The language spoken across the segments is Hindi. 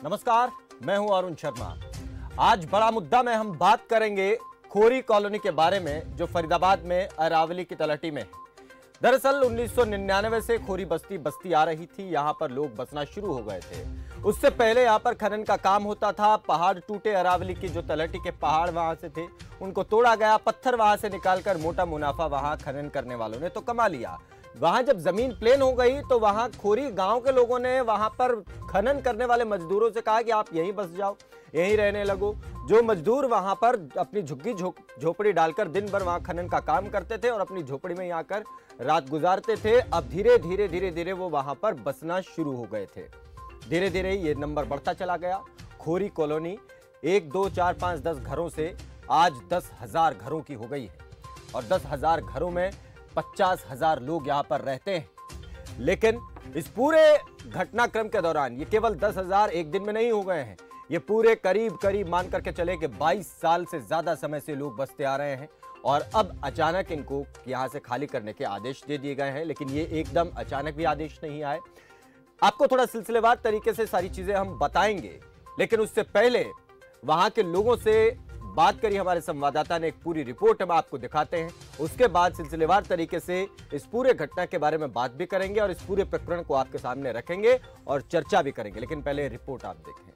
नमस्कार, मैं हूं अरुण शर्मा। आज बड़ा मुद्दा में हम बात करेंगे खोरी कॉलोनी के बारे में, जो फरीदाबाद में अरावली की तलहटी में है। दरअसल 1999 से खोरी बस्ती बस्ती आ रही थी। यहां पर लोग बसना शुरू हो गए थे। उससे पहले यहां पर खनन का काम होता था। पहाड़ टूटे, अरावली की जो तलहटी के पहाड़ वहां से थे उनको तोड़ा गया, पत्थर वहां से निकालकर मोटा मुनाफा वहां खनन करने वालों ने तो कमा लिया। वहां जब जमीन प्लेन हो गई तो वहां खोरी गांव के लोगों ने वहां पर खनन करने वाले मजदूरों से कहा कि आप यहीं बस जाओ, यहीं रहने लगो। जो मजदूर वहां पर अपनी झुग्गी झोपड़ी डालकर दिन भर वहां खनन का काम करते थे और अपनी झोपड़ी में आकर रात गुजारते थे, अब धीरे धीरे वो वहां पर बसना शुरू हो गए थे। धीरे धीरे ये नंबर बढ़ता चला गया। खोरी कॉलोनी 1, 2, 4, 5, 10 घरों से आज 10,000 घरों की हो गई है और 10,000 घरों में 50,000 लोग यहां पर रहते हैं। लेकिन इस पूरे घटनाक्रम के दौरान ये केवल 10,000 एक दिन में नहीं हो गए हैं। ये पूरे करीब मान करके चले कि 22 साल से ज्यादा समय से लोग बसते आ रहे हैं और अब अचानक इनको यहां से खाली करने के आदेश दे दिए गए हैं। लेकिन ये एकदम अचानक भी आदेश नहीं आए। आपको थोड़ा सिलसिलेवार तरीके से सारी चीजें हम बताएंगे, लेकिन उससे पहले वहां के लोगों से बात करी हमारे संवाददाता ने। एक पूरी रिपोर्ट हम आपको दिखाते हैं। उसके बाद सिलसिलेवार तरीके से इस पूरे घटना के बारे में बात भी करेंगे और इस पूरे प्रकरण को आपके सामने रखेंगे और चर्चा भी करेंगे। लेकिन पहले रिपोर्ट आप देखें।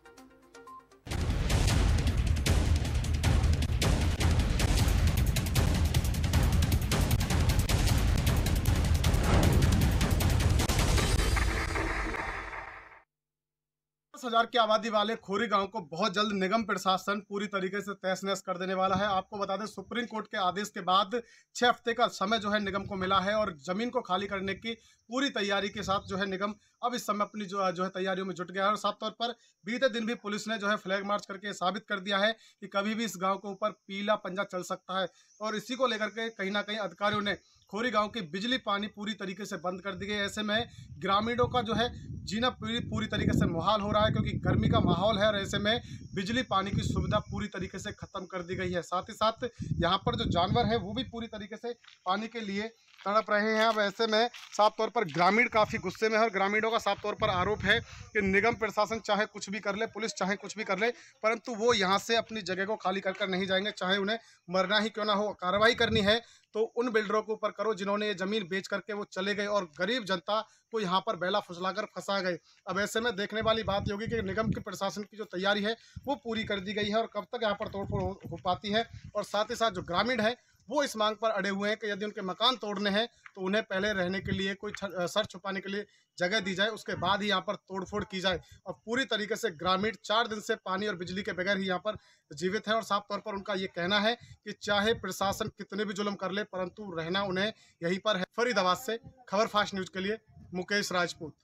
हजार की आबादी वाले खोरी गांव को बहुत जल्द निगम प्रशासन पूरी तरीके से तहस नहस कर देने वाला है। आपको बता दें, सुप्रीम कोर्ट के आदेश के बाद 6 हफ्ते का समय जो है निगम को मिला है और जमीन को खाली करने की पूरी तैयारी के साथ जो है निगम अब इस समय अपनी जो है तैयारियों में जुट गया है। और साफ तौर पर बीते दिन भी पुलिस ने जो है फ्लैग मार्च करके साबित कर दिया है कि कभी भी इस गाँव के ऊपर पीला पंजा चल सकता है। और इसी को लेकर के कहीं ना कहीं अधिकारियों ने खोरी गांव की बिजली पानी पूरी तरीके से बंद कर दी गई। ऐसे में ग्रामीणों का जो है जीना पूरी तरीके से मुहाल हो रहा है, क्योंकि गर्मी का माहौल है और ऐसे में बिजली पानी की सुविधा पूरी तरीके से खत्म कर दी गई है। साथ ही साथ यहाँ पर जो जानवर है वो भी पूरी तरीके से पानी के लिए तड़प रहे हैं। अब ऐसे में साफ तौर पर ग्रामीण काफ़ी गुस्से में है और ग्रामीणों का साफ तौर पर आरोप है कि निगम प्रशासन चाहे कुछ भी कर ले, पुलिस चाहे कुछ भी कर ले, परंतु वो यहाँ से अपनी जगह को खाली कर नहीं जाएंगे। चाहे उन्हें मरना ही क्यों ना हो। कार्रवाई करनी है तो उन बिल्डरों के ऊपर करो जिन्होंने ये जमीन बेच करके वो चले गए और गरीब जनता को यहाँ पर बेला फुसलाकर फंसा गए। अब ऐसे में देखने वाली बात ये होगी कि निगम के प्रशासन की जो तैयारी है वो पूरी कर दी गई है और कब तक यहाँ पर तोड़फोड़ हो पाती है। और साथ ही साथ जो ग्रामीण है वो इस मांग पर अड़े हुए हैं कि यदि उनके मकान तोड़ने हैं तो उन्हें पहले रहने के लिए कोई सर छुपाने के लिए जगह दी जाए, उसके बाद ही यहाँ पर तोड़फोड़ की जाए। और पूरी तरीके से ग्रामीण 4 दिन से पानी और बिजली के बगैर ही यहाँ पर जीवित है। और साफ तौर पर उनका ये कहना है कि चाहे प्रशासन कितने भी जुल्म कर ले, परंतु रहना उन्हें यहीं पर है। फरीदाबाद से खबर फास्ट न्यूज के लिए मुकेश राजपूत।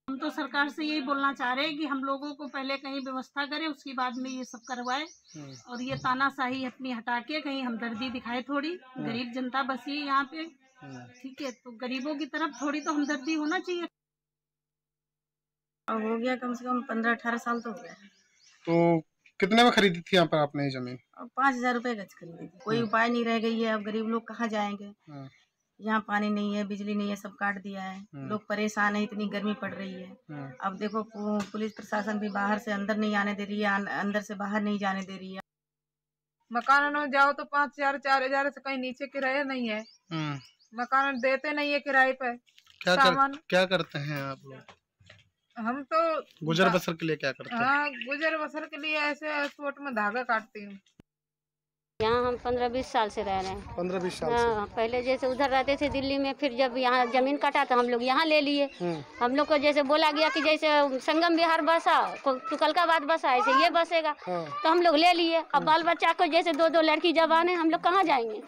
हम तो सरकार से यही बोलना चाह रहे हैं कि हम लोगों को पहले कहीं व्यवस्था करें, उसके बाद में ये सब करवाए और ये तानाशाही अपनी हटा के कहीं हमदर्दी दिखाए। थोड़ी गरीब जनता बसी है यहाँ पे, ठीक है, तो गरीबों की तरफ थोड़ी तो हमदर्दी होना चाहिए। अब हो गया कम से कम 15-18 साल तो हो गया। तो कितने में खरीदी थी यहाँ पर आपने ये जमीन? 5,000 रुपए गज खरीदी थी। कोई उपाय नहीं रह गई है। अब गरीब लोग कहाँ जाएंगे? यहाँ पानी नहीं है, बिजली नहीं है, सब काट दिया है। लोग परेशान है, इतनी गर्मी पड़ रही है। अब देखो पुलिस प्रशासन भी बाहर से अंदर नहीं आने दे रही है, अंदर से बाहर नहीं जाने दे रही है। मकान में जाओ तो 5,000 4,000 से कहीं नीचे किराया नहीं है। मकान देते नहीं है किराए पे। क्या करते हैं आप लोग? हम तो गुजर बसर के लिए क्या करते हैं? हाँ, गुजर बसर के लिए ऐसे सोट में धागा काटती हूँ। यहाँ हम 15-20 साल से रह रहे हैं। 15-20 साल से? हाँ, पहले जैसे उधर रहते थे दिल्ली में, फिर जब यहाँ जमीन काटा तो हम लोग यहाँ ले लिए। हम लोग को जैसे बोला गया कि जैसे संगम विहार बसा, तुकलकाबाद बसा, ऐसे ये बसेगा, तो हम लोग ले लिए। अब बाल बच्चा को जैसे 2-2 लड़की जवान है, हम लोग कहाँ जाएंगे?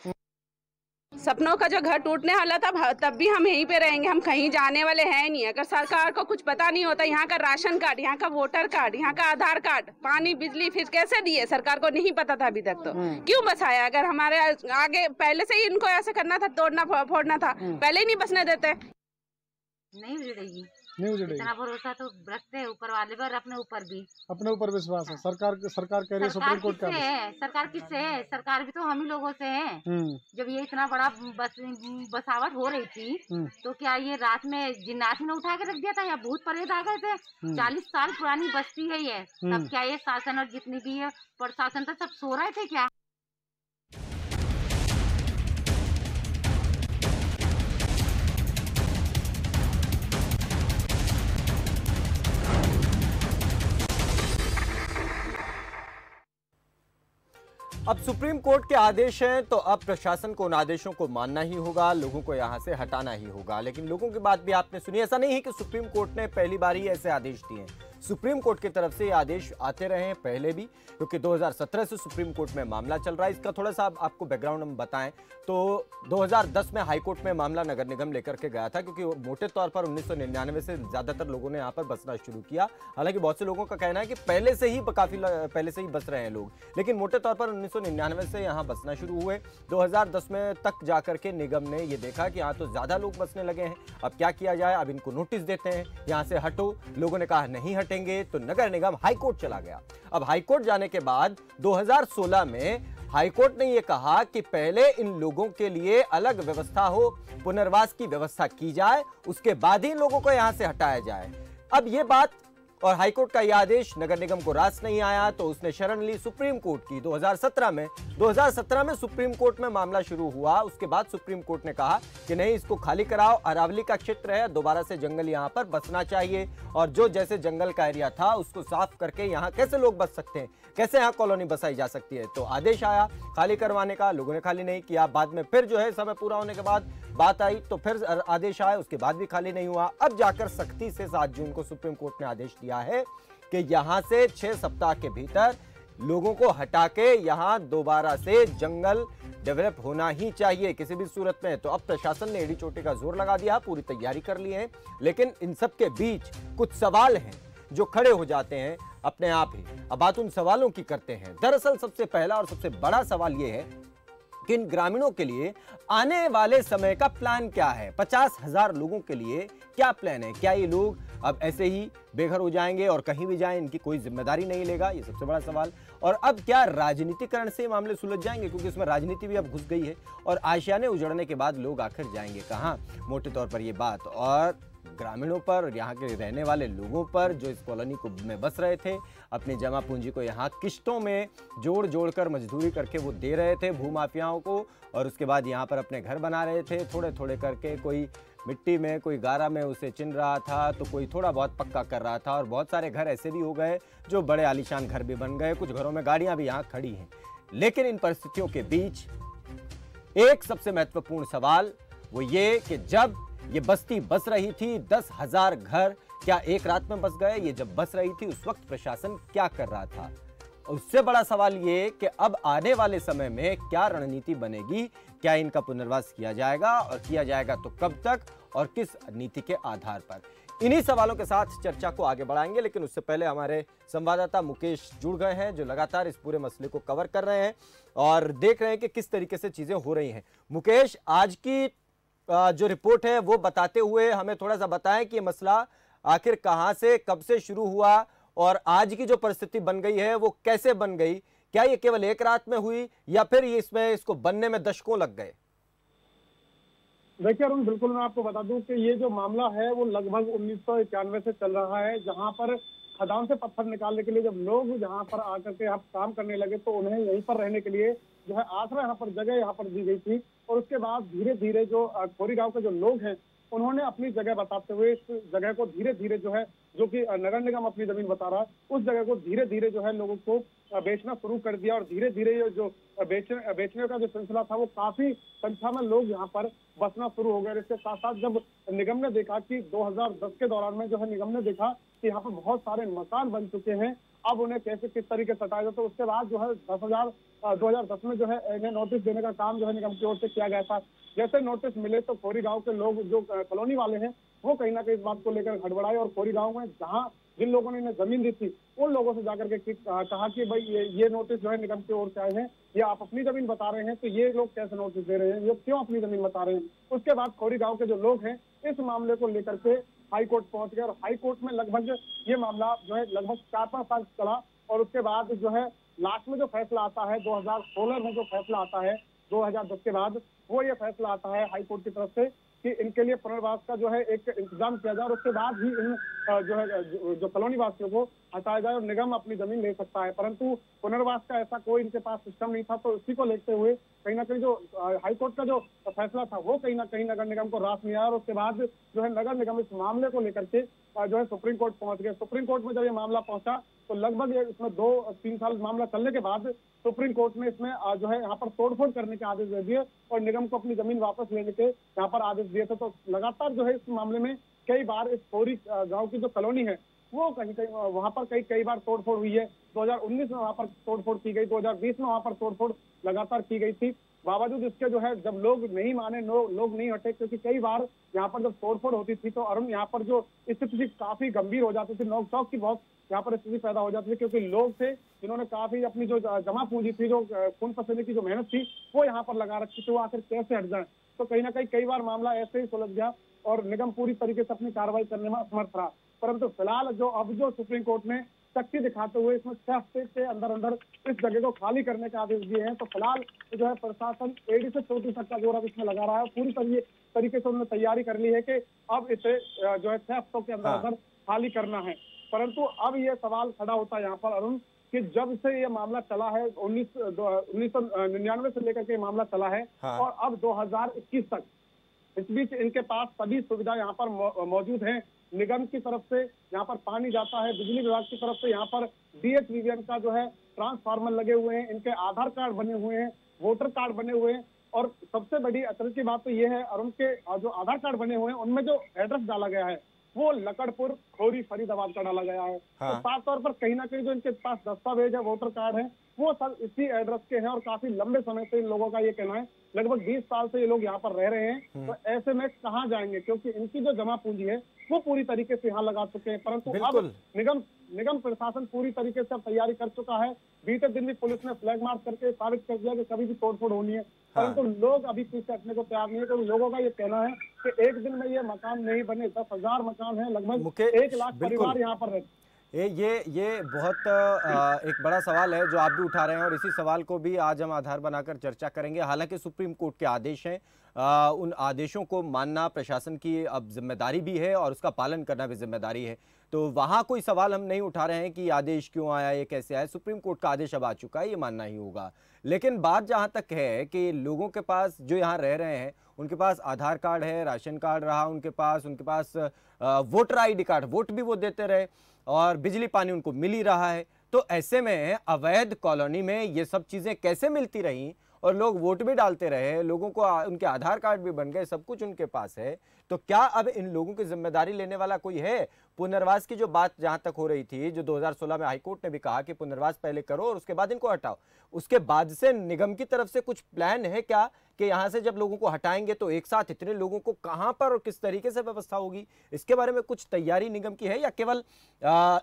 सपनों का जो घर टूटने वाला था तब भी हम यहीं पे रहेंगे, हम कहीं जाने वाले हैं नहीं। अगर सरकार को कुछ पता नहीं होता, यहाँ का राशन कार्ड, यहाँ का वोटर कार्ड, यहाँ का आधार कार्ड, पानी बिजली फिर कैसे दिए? सरकार को नहीं पता था अभी तक, तो क्यों बसाया? अगर हमारे आगे पहले से ही इनको ऐसे करना था, तोड़ना फोड़ना था, पहले ही नहीं बसने देते। नहीं मिलेगी, नहीं उजड़ेगी। इतना भरोसा तो रखते हैं ऊपर वाले पर, अपने ऊपर भी। अपने ऊपर विश्वास है। सरकार कह रही है सुप्रीम कोर्ट का सरकार किससे है? सरकार भी तो हम ही लोगों से है। जब ये इतना बड़ा बसावट हो रही थी तो क्या ये रात में जिन्नात ने उठा के रख दिया था या भूत प्रेत आ गए थे? 40 साल पुरानी बस्ती है ये। तब क्या ये शासन और जितनी भी है प्रशासन तो सब सो रहे थे क्या? अब सुप्रीम कोर्ट के आदेश हैं तो अब प्रशासन को उन आदेशों को मानना ही होगा, लोगों को यहां से हटाना ही होगा। लेकिन लोगों की बात भी आपने सुनी। ऐसा नहीं है कि सुप्रीम कोर्ट ने पहली बार ही ऐसे आदेश दिए हैं। सुप्रीम कोर्ट की तरफ से ये आदेश आते रहे हैं पहले भी, क्योंकि 2017 से सुप्रीम कोर्ट में मामला चल रहा है। इसका थोड़ा सा आपको बैकग्राउंड हम बताएं तो 2010 में हाईकोर्ट में मामला नगर निगम लेकर के गया था, क्योंकि मोटे तौर पर 1999 से ज्यादातर लोगों ने यहाँ पर बसना शुरू किया। हालांकि बहुत से लोगों का कहना है कि पहले से ही काफी पहले से ही बस रहे हैं लोग, लेकिन मोटे तौर पर 1999 से यहाँ बसना शुरू हुए। 2010 में तक जाकर के निगम ने ये देखा कि यहाँ तो ज्यादा लोग बसने लगे हैं, अब क्या किया जाए, अब इनको नोटिस देते हैं, यहाँ से हटो। लोगों ने कहा नहीं हटेंगे, तो नगर निगम हाईकोर्ट चला गया। अब हाईकोर्ट जाने के बाद 2016 में हाईकोर्ट ने यह कहा कि पहले इन लोगों के लिए अलग व्यवस्था हो, पुनर्वास की व्यवस्था की जाए, उसके बाद ही लोगों को यहां से हटाया जाए। अब यह बात और हाईकोर्ट का यह आदेश नगर निगम को रास नहीं आया, तो उसने शरण ली सुप्रीम कोर्ट की। 2017 में सुप्रीम कोर्ट में मामला शुरू हुआ। उसके बाद सुप्रीम कोर्ट ने कहा कि नहीं, इसको खाली कराओ, अरावली का क्षेत्र है, दोबारा से जंगल यहां पर बसना चाहिए, और जो जैसे जंगल का एरिया था उसको साफ करके यहां कैसे लोग बस सकते हैं, कैसे यहां कॉलोनी बसाई जा सकती है। तो आदेश आया खाली करवाने का, लोगों ने खाली नहीं किया। बाद में फिर जो है समय पूरा होने के बाद बात आई तो फिर आदेश आया, उसके बाद भी खाली नहीं हुआ। अब जाकर सख्ती से 7 जून को सुप्रीम कोर्ट ने आदेश दिया है कि यहां से 6 सप्ताह के भीतर लोगों को हटा के यहां दोबारा से जंगल डेवलप होना ही चाहिए किसी भी सूरत में। तो अब प्रशासन ने एड़ी चोटी का जोर लगा दिया, पूरी तैयारी कर ली है। लेकिन इन सब के बीच कुछ सवाल हैं जो खड़े हो जाते हैं अपने आप ही। अब बात उन सवालों की करते हैं। दरअसल सबसे पहला और सबसे बड़ा सवाल यह है कि इन ग्रामीणों के लिए आने वाले समय का प्लान क्या है। 50,000 लोगों के लिए क्या प्लान है? क्या ये लोग अब ऐसे ही बेघर हो जाएंगे और कहीं भी जाएं इनकी कोई जिम्मेदारी नहीं लेगा? ये सबसे बड़ा सवाल। और अब क्या राजनीतिकरण से मामले सुलझ जाएंगे, क्योंकि इसमें राजनीति भी अब घुस गई है, और आशियाने उजड़ने के बाद लोग आखिर जाएंगे कहां? मोटे तौर पर ये बात और ग्रामीणों पर और यहाँ के रहने वाले लोगों पर जो इस कॉलोनी को में बस रहे थे, अपनी जमा पूंजी को यहाँ किश्तों में जोड़ कर मजदूरी करके वो दे रहे थे भूमाफियाओं को, और उसके बाद यहाँ पर अपने घर बना रहे थे थोड़े थोड़े करके। कोई मिट्टी में, कोई गारा में उसे चिन रहा था, तो कोई थोड़ा बहुत पक्का कर रहा था। और बहुत सारे घर ऐसे भी हो गए जो बड़े आलीशान घर भी बन गए, कुछ घरों में गाड़ियां भी यहाँ खड़ी हैं। लेकिन इन परिस्थितियों के बीच एक सबसे महत्वपूर्ण सवाल वो ये कि जब ये बस्ती बस रही थी, 10,000 घर क्या एक रात में बस गए? ये जब बस रही थी उस वक्त प्रशासन क्या कर रहा था? उससे बड़ा सवाल ये कि अब आने वाले समय में क्या रणनीति बनेगी, क्या इनका पुनर्वास किया जाएगा, और किया जाएगा तो कब तक और किस नीति के आधार पर? इन्हीं सवालों के साथ चर्चा को आगे बढ़ाएंगे। लेकिन उससे पहले हमारे संवाददाता मुकेश जुड़ गए हैं, जो लगातार इस पूरे मसले को कवर कर रहे हैं और देख रहे हैं कि किस तरीके से चीजें हो रही हैं। मुकेश, आज की जो रिपोर्ट है वो बताते हुए हमें थोड़ा सा बताएं कि ये मसला आखिर कहां से कब से शुरू हुआ और आज की जो परिस्थिति बन गई है वो कैसे बन गई? क्या ये केवल एक रात में हुई या फिर ये इसको बनने में दशकों लग गए? देखिए अरुण, बिल्कुल मैं आपको बता दूं कि ये जो मामला है वो लगभग 1991 से चल रहा है, जहां पर खदान से पत्थर निकालने के लिए जब लोग यहाँ पर आकर के यहाँ काम करने लगे तो उन्हें यहीं पर रहने के लिए जो है आश्रय यहाँ पर जगह यहाँ पर दी गई थी। और उसके बाद धीरे धीरे जो खोरी गांव के जो लोग हैं उन्होंने अपनी जगह बताते हुए इस जगह को धीरे धीरे जो है, जो कि नगर निगम अपनी जमीन बता रहा है, उस जगह को धीरे धीरे जो है लोगों को बेचना शुरू कर दिया। और धीरे धीरे जो बेचने का जो सिलसिला था वो काफी संख्या में लोग यहाँ पर बसना शुरू हो गए। इसके साथ साथ जब निगम ने देखा कि 2010 के दौरान में जो है निगम ने देखा कि यहाँ पर बहुत सारे मकान बन चुके हैं, अब उन्हें कैसे किस तरीके से हटाया जाए, तो उसके बाद जो है 2010 में जो है इन्हें नोटिस देने का काम जो है निगम की ओर से किया गया था। जैसे नोटिस मिले तो खोरी गांव के लोग जो कॉलोनी वाले हैं वो कहीं ना कहीं इस बात को लेकर हड़बड़ाए और खोरी गांव में जहां जिन लोगों ने इन्हें जमीन दी थी उन लोगों से जाकर के कहा कि भाई ये नोटिस जो है निगम की ओर से आए हैं, ये आप अपनी जमीन बता रहे हैं, तो ये लोग कैसे नोटिस दे रहे हैं, ये क्यों अपनी जमीन बता रहे हैं? उसके बाद खोरी गांव के जो लोग हैं इस मामले को लेकर के हाई कोर्ट पहुंच गए और हाई कोर्ट में लगभग ये मामला जो है लगभग 4-5 साल चला और उसके बाद जो है लास्ट में जो फैसला आता है 2016 में जो फैसला आता है 2010 के बाद वो ये फैसला आता है हाई कोर्ट की तरफ से कि इनके लिए पुनर्वास का जो है एक इंतजाम किया जाए और उसके बाद ही इन जो है जो कॉलोनी वासियों को हटाया जाए और निगम अपनी जमीन ले सकता है। परंतु पुनर्वास का ऐसा कोई इनके पास सिस्टम नहीं था, तो इसी को लेते हुए कहीं ना कहीं जो हाईकोर्ट का जो फैसला था वो कहीं ना कहीं नगर निगम को रास नहीं आया और उसके बाद जो है नगर निगम इस मामले को लेकर के जो है सुप्रीम कोर्ट पहुंच गए। सुप्रीम कोर्ट में जब ये मामला पहुंचा तो लगभग इसमें 2-3 साल मामला चलने के बाद सुप्रीम कोर्ट ने इसमें जो है यहाँ पर तोड़फोड़ करने के आदेश दे दिए और निगम को अपनी जमीन वापस लेने के यहाँ पर आदेश दिए थे। तो लगातार जो है इस मामले में कई बार इस खोरी गांव की जो कॉलोनी है वो कहीं वहां पर कई बार तोड़फोड़ हुई है। 2019 में वहां पर तोड़फोड़ की गई, 2020 में वहां पर तोड़फोड़ लगातार की गई थी। बावजूद इसके जो है जब लोग नहीं माने, लोग नहीं हटे, क्योंकि कई बार यहाँ पर जब तोड़फोड़ होती थी तो अरुण यहाँ पर जो स्थिति थी काफी गंभीर हो जाती थी, नोक चौक की बहुत यहाँ पर स्थिति पैदा हो जाती थी, क्योंकि लोग थे जिन्होंने काफी अपनी जो जमा पूंजी थी, जो खून पसीने की जो मेहनत थी वो यहाँ पर लगा रखी थी, वो आखिर कैसे हट जाए। तो कहीं ना कहीं कई बार मामला ऐसे ही सुलझ गया और निगम पूरी तरीके से अपनी कार्रवाई करने में असमर्थ रहा। परंतु फिलहाल जो सुप्रीम कोर्ट ने सख्ती दिखाते हुए इसमें 6 हफ्ते के अंदर इस जगह को खाली करने का आदेश दिए हैं, तो फिलहाल जो है प्रशासन एडी से चोटी तक का जोर अब इसमें लगा रहा है। पूरी तरीके से उन्होंने तैयारी कर ली है कि अब इसे जो है 6 हफ्तों के अंदर खाली करना है। परंतु अब ये सवाल खड़ा होता है यहाँ पर अरुण कि जब से ये मामला चला है 1999 से लेकर के मामला चला है और अब 2021 तक, इस बीच इनके पास सभी सुविधा यहाँ पर मौजूद हैं। निगम की तरफ से यहाँ पर पानी जाता है, बिजली विभाग की तरफ से यहाँ पर DHVVN का जो है ट्रांसफार्मर लगे हुए हैं, इनके आधार कार्ड बने हुए हैं, वोटर कार्ड बने हुए हैं और सबसे बड़ी अचरज की बात तो ये है अरुण के जो आधार कार्ड बने हुए हैं उनमें जो एड्रेस डाला गया है वो लकड़पुर खोरी फरीदाबाद का डाला गया है। तो साफ तौर पर कहीं ना कहीं जो इनके पास दस्तावेज है, वोटर कार्ड है, वो सब इसी एड्रेस के हैं और काफी लंबे समय से इन लोगों का ये कहना है, लगभग 20 साल से ये लोग यहाँ पर रह रहे हैं। तो ऐसे में कहाँ जाएंगे, क्योंकि इनकी जो जमा पूंजी है वो पूरी तरीके से यहाँ लगा चुके हैं। परंतु अब निगम प्रशासन पूरी तरीके से अब तैयारी कर चुका है। बीते दिन भी पुलिस ने फ्लैग मार्च करके साबित कर दिया कि कभी भी तोड़फोड़ होनी है, परंतु लोग अभी पीछे हटने को तैयार नहीं है। तो लोगों का ये कहना है कि एक दिन में ये मकान नहीं बने, 10,000 मकान है, लगभग 1 लाख परिवार यहाँ पर रहते। ये बहुत एक बड़ा सवाल है जो आप भी उठा रहे हैं और इसी सवाल को भी आज हम आधार बनाकर चर्चा करेंगे। हालांकि सुप्रीम कोर्ट के आदेश हैं, उन आदेशों को मानना प्रशासन की अब जिम्मेदारी भी है और उसका पालन करना भी जिम्मेदारी है। तो वहाँ कोई सवाल हम नहीं उठा रहे हैं कि आदेश क्यों आया, ये कैसे आया, सुप्रीम कोर्ट का आदेश अब आ चुका है, ये मानना ही होगा। लेकिन बात जहाँ तक है कि लोगों के पास जो यहाँ रह रहे हैं उनके पास आधार कार्ड है, राशन कार्ड रहा उनके पास वोटर ID कार्ड, वोट भी वो देते रहे और बिजली पानी उनको मिल ही रहा है। तो ऐसे में अवैध कॉलोनी में ये सब चीज़ें कैसे मिलती रहीं और लोग वोट भी डालते रहे, लोगों को उनके आधार कार्ड भी बन गए, सब कुछ उनके पास है। तो क्या अब इन लोगों की जिम्मेदारी लेने वाला कोई है? पुनर्वास की जो बात जहां तक हो रही थी, जो 2016 में हाईकोर्ट ने भी कहा कि पुनर्वास पहले करो और उसके बाद इनको हटाओ, उसके बाद से निगम की तरफ से कुछ प्लान है क्या कि यहाँ से जब लोगों को हटाएंगे तो एक साथ इतने लोगों को कहाँ पर और किस तरीके से व्यवस्था होगी? इसके बारे में कुछ तैयारी निगम की है या केवल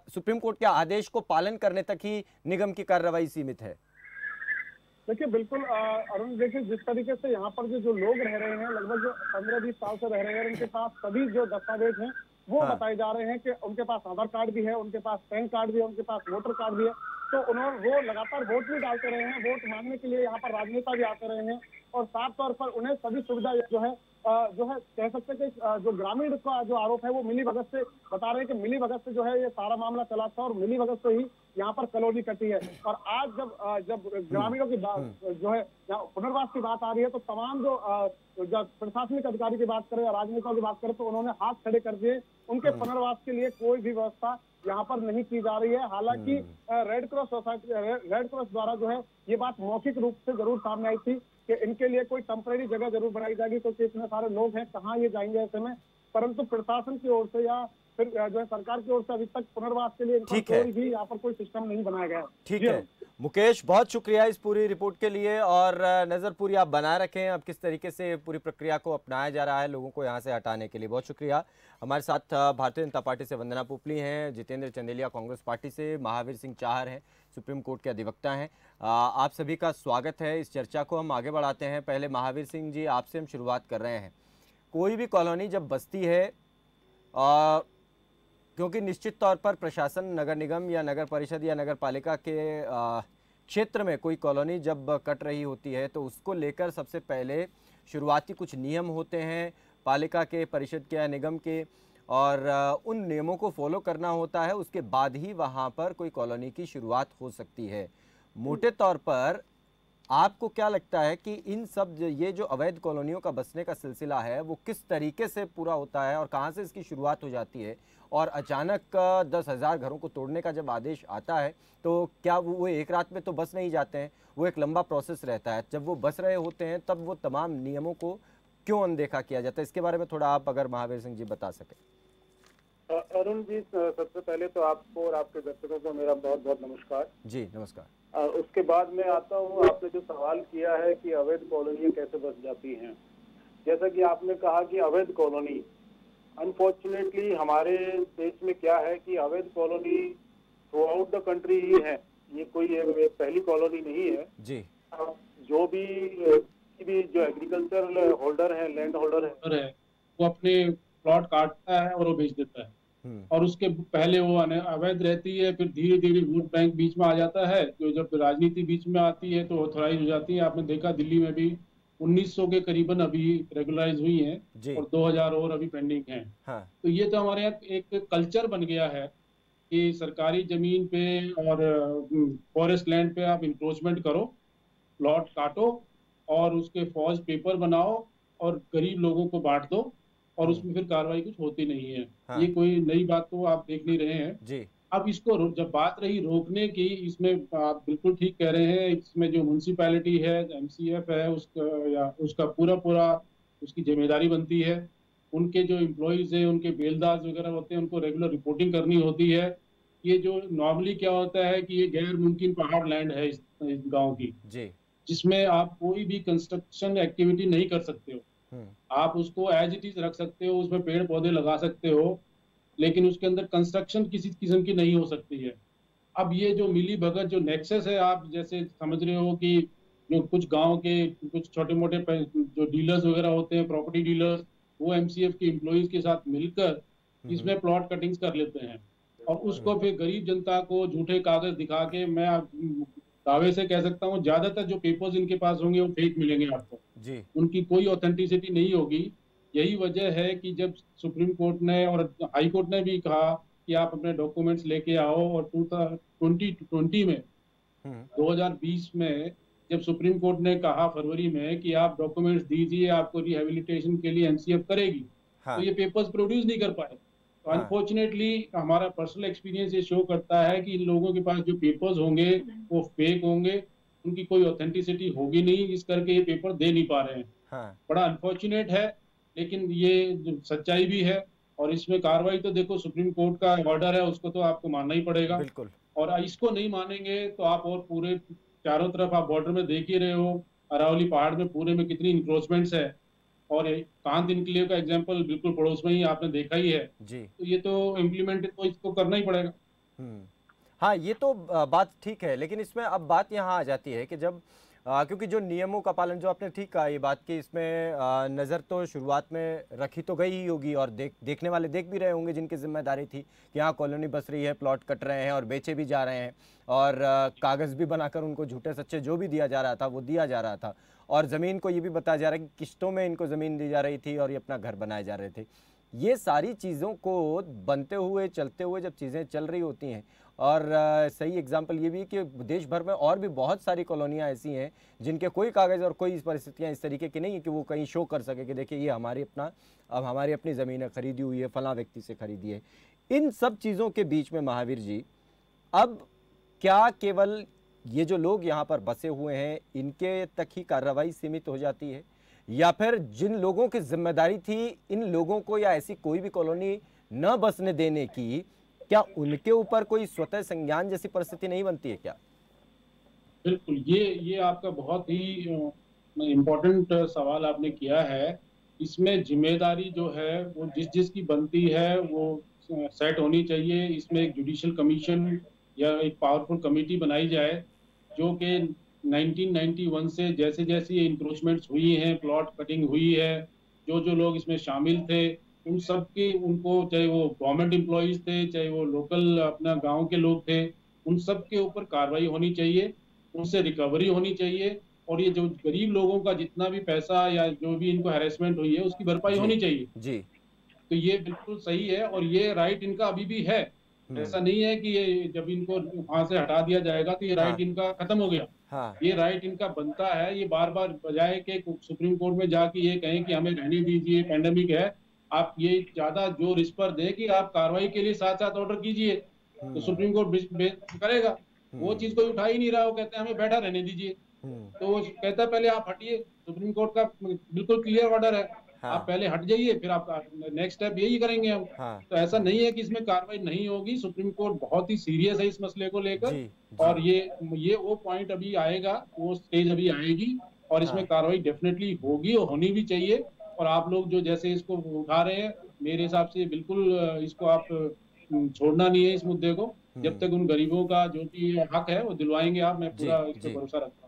सुप्रीम कोर्ट के आदेश को पालन करने तक ही निगम की कार्रवाई सीमित है? देखिए बिल्कुल अरुण, देखिए जिस तरीके से यहाँ पर जो लोग रह रहे हैं, लगभग 15-20 साल से रह रहे हैं, उनके पास सभी जो दस्तावेज हैं वो बताए जा रहे हैं कि उनके पास आधार कार्ड भी है, उनके पास पैन कार्ड भी है, उनके पास वोटर कार्ड भी है। तो वो लगातार वोट भी डालते रहे हैं, वोट मांगने के लिए यहाँ पर राजनेता भी आते रहे हैं और साफ तौर पर उन्हें सभी सुविधा जो है कह सकते हैं कि जो ग्रामीण का जो आरोप है वो मिली भगत से बता रहे हैं कि मिली भगत से जो है ये सारा मामला चला था और मिली भगत से ही यहाँ पर कॉलोनी कटी है। और आज जब ग्रामीणों की जो है पुनर्वास की बात आ रही है तो तमाम जो प्रशासनिक अधिकारी की बात करें, राजनेता की बात करें, तो उन्होंने हाथ खड़े कर दिए। उनके पुनर्वास के लिए कोई भी व्यवस्था यहाँ पर नहीं की जा रही है। हालांकि रेड क्रॉस द्वारा जो है ये बात मौखिक रूप से जरूर सामने आई थी कि इनके लिए कोई टेम्परेरी जगह जरूर बनाई जाएगी, क्योंकि इतने सारे लोग हैं, कहाँ ये जाएंगे ऐसे में। परंतु प्रशासन की ओर से या फिर जो है सरकार की ओर से अभी तक पुनर्वास के लिए कोई भी यहाँ पर कोई सिस्टम नहीं बनाया गया। ठीक है मुकेश, बहुत शुक्रिया इस पूरी रिपोर्ट के लिए और नजर पूरी आप बनाए रखें अब किस तरीके से पूरी प्रक्रिया को अपनाया जा रहा है लोगों को यहाँ से हटाने के लिए। बहुत शुक्रिया। हमारे साथ भारतीय जनता पार्टी से वंदना पोपली हैं, जितेंद्र चंदेलिया कांग्रेस पार्टी से, महावीर सिंह चाहर हैं, सुप्रीम कोर्ट के अधिवक्ता हैं। आप सभी का स्वागत है। इस चर्चा को हम आगे बढ़ाते हैं। पहले महावीर सिंह जी आपसे हम शुरुआत कर रहे हैं। कोई भी कॉलोनी जब बसती है क्योंकि निश्चित तौर पर प्रशासन नगर निगम या नगर परिषद या नगर पालिका के क्षेत्र में कोई कॉलोनी जब कट रही होती है तो उसको लेकर सबसे पहले शुरुआती कुछ नियम होते हैं पालिका के, परिषद के या निगम के, और उन नियमों को फॉलो करना होता है। उसके बाद ही वहाँ पर कोई कॉलोनी की शुरुआत हो सकती है। मोटे तौर पर आपको क्या लगता है कि इन सब ये जो अवैध कॉलोनियों का बसने का सिलसिला है वो किस तरीके से पूरा होता है और कहाँ से इसकी शुरुआत हो जाती है, और अचानक 10,000 घरों को तोड़ने का जब आदेश आता है तो क्या वो एक रात में तो बस नहीं जाते हैं, वो एक लंबा प्रोसेस रहता है। जब वो बस रहे होते हैं तब वो तमाम नियमों को क्यों अनदेखा किया जाता है? इसके बारे में थोड़ा आप अगर महावीर सिंह जी बता सकें। अरुण जी, सबसे पहले तो आपको और आपके दर्शकों को मेरा बहुत बहुत नमस्कार। जी नमस्कार। उसके बाद मैं आता हूँ, आपने जो सवाल किया है कि अवैध कॉलोनियाँ कैसे बस जाती हैं, जैसा कि आपने कहा कि अवैध कॉलोनी, अनफॉर्चुनेटली हमारे देश में क्या है कि अवैध colony throughout the country ही है, ये कोई पहली कॉलोनी नहीं है जी। जो भी जो एग्रीकल्चर होल्डर है, लैंड होल्डर है, वो अपने प्लॉट काटता है और वो बेच देता है, और उसके पहले वो अवैध रहती है, फिर धीरे धीरे वोट बैंक बीच में आ जाता है। जो जब राजनीति बीच में आती है तो ऑथराइज हो जाती है। आपने देखा दिल्ली में भी 1900 के करीबन अभी रेगुलराइज हुई हैं और 2000 और अभी पेंडिंग हैं। हाँ। तो ये तो हमारे यहाँ एक कल्चर बन गया है कि सरकारी जमीन पे और फॉरेस्ट लैंड पे आप इंक्रोचमेंट करो, प्लॉट काटो और उसके फौज पेपर बनाओ और गरीब लोगों को बांट दो, और उसमें फिर कार्रवाई कुछ होती नहीं है। हाँ। ये कोई नई बात तो आप देख नहीं रहे हैं जी। अब इसको जब बात रही रोकने की, इसमें आप बिल्कुल ठीक कह रहे हैं, इसमें जो म्युनिसिपैलिटी है, एमसीएफ है, उसका पूरा उसकी जिम्मेदारी बनती है। उनके जो एम्प्लॉइज है, उनके बेलदार वगैरह होते हैं, उनको रेगुलर रिपोर्टिंग करनी होती है। ये जो नॉर्मली क्या होता है कि ये गैर मुमकिन पहाड़ लैंड है इस गाँव की जी, जिसमें आप कोई भी कंस्ट्रक्शन एक्टिविटी नहीं कर सकते हो। आप उसको एज इट इज रख सकते हो, उसमें पेड़ पौधे लगा सकते हो, लेकिन उसके अंदर कंस्ट्रक्शन किसी किस्म की नहीं हो सकती है। अब ये जो मिली भगत जो नेक्सस है, आप जैसे समझ रहे हो कि जो कुछ गांव के कुछ छोटे मोटे जो डीलर्स वगैरह होते हैं, प्रॉपर्टी डीलर्स, वो एमसीएफ के एम्प्लॉइज के साथ मिलकर इसमें प्लॉट कटिंग्स कर लेते हैं और उसको फिर गरीब जनता को झूठे कागज दिखा के, मैं दावे से कह सकता हूँ ज्यादातर जो पेपर्स इनके पास होंगे वो फेक मिलेंगे आपको जी, उनकी कोई ऑथेंटिसिटी नहीं होगी। यही वजह है कि जब सुप्रीम कोर्ट ने और हाई कोर्ट ने भी कहा कि आप अपने डॉक्यूमेंट्स लेके आओ, और 2020 में 2020 में जब सुप्रीम कोर्ट ने कहा फरवरी में कि आप डॉक्यूमेंट्स दीजिए, आपको रिहेबिलिटेशन के लिए एमसीएफ करेगी, हाँ। तो ये पेपर्स प्रोड्यूस नहीं कर पाए। तो अनफॉर्चुनेटली हमारा पर्सनल एक्सपीरियंस ये शो करता है कि इन लोगों के पास जो पेपर्स होंगे वो फेक होंगे, उनकी कोई ऑथेंटिसिटी होगी नहीं, इस करके ये पेपर दे नहीं पा रहे हैं। हाँ। बड़ा अनफॉर्चुनेट है, लेकिन ये सच्चाई भी है। और इसमें कार्रवाई तो देखो, सुप्रीम कोर्ट का ऑर्डर है, उसको तो आपको मानना ही पड़ेगा। बिल्कुल। और इसको नहीं मानेंगे तो आप और पूरे चारों तरफ आप बॉर्डर में देख ही रहे हो, अरावली पहाड़ में पूरे में कितनी इंक्रोचमेंट्स है, और कांत इनक्लेव का एग्जांपल बिल्कुल पड़ोस में ही आपने देखा ही है जी। तो ये तो इम्प्लीमेंट तो इसको करना ही पड़ेगा। हाँ, ये तो बात ठीक है, लेकिन इसमें अब बात यहाँ आ जाती है कि जब क्योंकि जो नियमों का पालन, जो आपने ठीक कहा ये बात कि इसमें नज़र तो शुरुआत में रखी तो गई ही होगी, और देखने वाले देख भी रहे होंगे जिनकी जिम्मेदारी थी कि यहाँ कॉलोनी बस रही है, प्लॉट कट रहे हैं और बेचे भी जा रहे हैं, और कागज़ भी बनाकर उनको झूठे सच्चे जो भी दिया जा रहा था वो दिया जा रहा था, और ज़मीन को ये भी बताया जा रहा है कि किस्तों में इनको ज़मीन दी जा रही थी और ये अपना घर बनाए जा रहे थे। ये सारी चीज़ों को बनते हुए चलते हुए जब चीज़ें चल रही होती हैं, और सही एग्जांपल ये भी है कि देश भर में और भी बहुत सारी कॉलोनियाँ ऐसी हैं जिनके कोई कागज़ और कोई परिस्थितियाँ इस तरीके की नहीं है कि वो कहीं शो कर सके कि देखिए ये हमारी अपनी ज़मीन खरीदी हुई है, फलां व्यक्ति से खरीदी है। इन सब चीज़ों के बीच में महावीर जी, अब क्या केवल ये जो लोग यहाँ पर बसे हुए हैं इनके तक ही कार्रवाई सीमित हो जाती है, या फिर जिन लोगों की जिम्मेदारी थी इन लोगों को या ऐसी कोई भी कॉलोनी न बसने देने की, क्या उनके ऊपर कोई स्वतः संज्ञान जैसी परिस्थिति नहीं बनती है क्या? बिल्कुल, ये आपका बहुत ही इम्पोर्टेंट सवाल आपने किया है। इसमें जिम्मेदारी जो है वो जिसकी बनती है वो सेट होनी चाहिए। इसमें एक जुडिशियल कमीशन या एक पावरफुल कमेटी बनाई जाए जो कि 1991 से जैसे जैसे ये इंक्रोचमेंट्स हुई हैं, प्लॉट कटिंग हुई है, जो लोग इसमें शामिल थे उन सब की उनको, चाहे वो गवर्नमेंट एम्प्लॉइज थे, चाहे वो लोकल अपना गांव के लोग थे, उन सब के ऊपर कार्रवाई होनी चाहिए, उनसे रिकवरी होनी चाहिए, और ये जो गरीब लोगों का जितना भी पैसा या जो भी इनको हैरेसमेंट हुई है उसकी भरपाई होनी चाहिए जी। तो ये बिल्कुल सही है, और ये राइट इनका अभी भी है। ऐसा नहीं है कि ये जब इनको वहां से हटा दिया जाएगा तो ये राइट इनका खत्म हो गया। हाँ। ये राइट इनका बनता है। ये बार बार बजाय के सुप्रीम कोर्ट में जाके ये कहें कि हमें रहने दीजिए, पैंडेमिक है, आप ये ज्यादा जोर इस पर दे कि आप कार्रवाई के लिए साथ साथ ऑर्डर कीजिए, तो सुप्रीम कोर्ट करेगा। वो चीज कोई उठा ही नहीं रहा, वो कहते हैं हमें बैठा रहने दीजिए। तो वो कहता है पहले आप हटिए, सुप्रीम कोर्ट का बिल्कुल क्लियर ऑर्डर है, आप पहले हट जाइए, फिर आप नेक्स्ट स्टेप यही करेंगे हम। तो ऐसा नहीं है कि इसमें कार्रवाई नहीं होगी। सुप्रीम कोर्ट बहुत ही सीरियस है इस मसले को लेकर, और ये वो पॉइंट अभी आएगा, वो स्टेज अभी आएगी, और इसमें कार्रवाई डेफिनेटली होगी और होनी भी चाहिए। और आप लोग जो जैसे इसको उठा रहे हैं, मेरे हिसाब से बिल्कुल इसको आप छोड़ना नहीं है इस मुद्दे को, जब तक उन गरीबों का जो भी हक है वो दिलवाएंगे आप। मैं पूरा इस पर भरोसा रखता हूँ।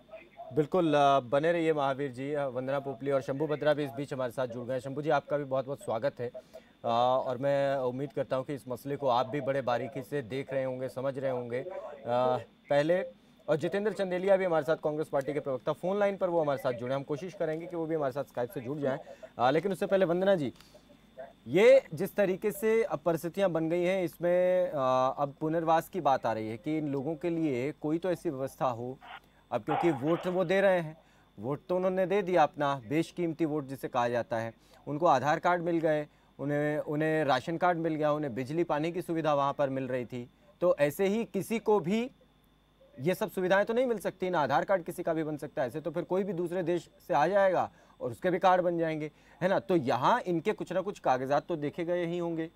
बिल्कुल बने रहिए महावीर जी। वंदना पोपली और शंभू बत्रा भी इस बीच हमारे साथ जुड़ गए। शंभू जी, आपका भी बहुत बहुत स्वागत है, और मैं उम्मीद करता हूं कि इस मसले को आप भी बड़े बारीकी से देख रहे होंगे, समझ रहे होंगे पहले। और जितेंद्र चंदेलिया भी हमारे साथ, कांग्रेस पार्टी के प्रवक्ता, फोन लाइन पर वो हमारे साथ जुड़े। हम कोशिश करेंगे कि वो भी हमारे साथ स्काइप से जुड़ जाएं, लेकिन उससे पहले वंदना जी, ये जिस तरीके से अब परिस्थितियां बन गई हैं, इसमें अब पुनर्वास की बात आ रही है कि इन लोगों के लिए कोई तो ऐसी व्यवस्था हो। अब क्योंकि वोट वो दे रहे हैं, वोट तो उन्होंने दे दिया अपना, बेशकीमती वोट जिसे कहा जाता है, उनको आधार कार्ड मिल गए, उन्हें राशन कार्ड मिल गया, उन्हें बिजली पानी की सुविधा वहाँ पर मिल रही थी। तो ऐसे ही किसी को भी ये सब सुविधाएं तो नहीं मिल सकती ना, आधार कार्ड किसी का भी बन सकता है। ऐसे तो फिर कोई भी दूसरे देश से आ जाएगा और उसके भी कार्ड बन जाएंगे, है ना। तो यहाँ इनके कुछ ना कुछ कागजात तो देखे गए ही होंगे,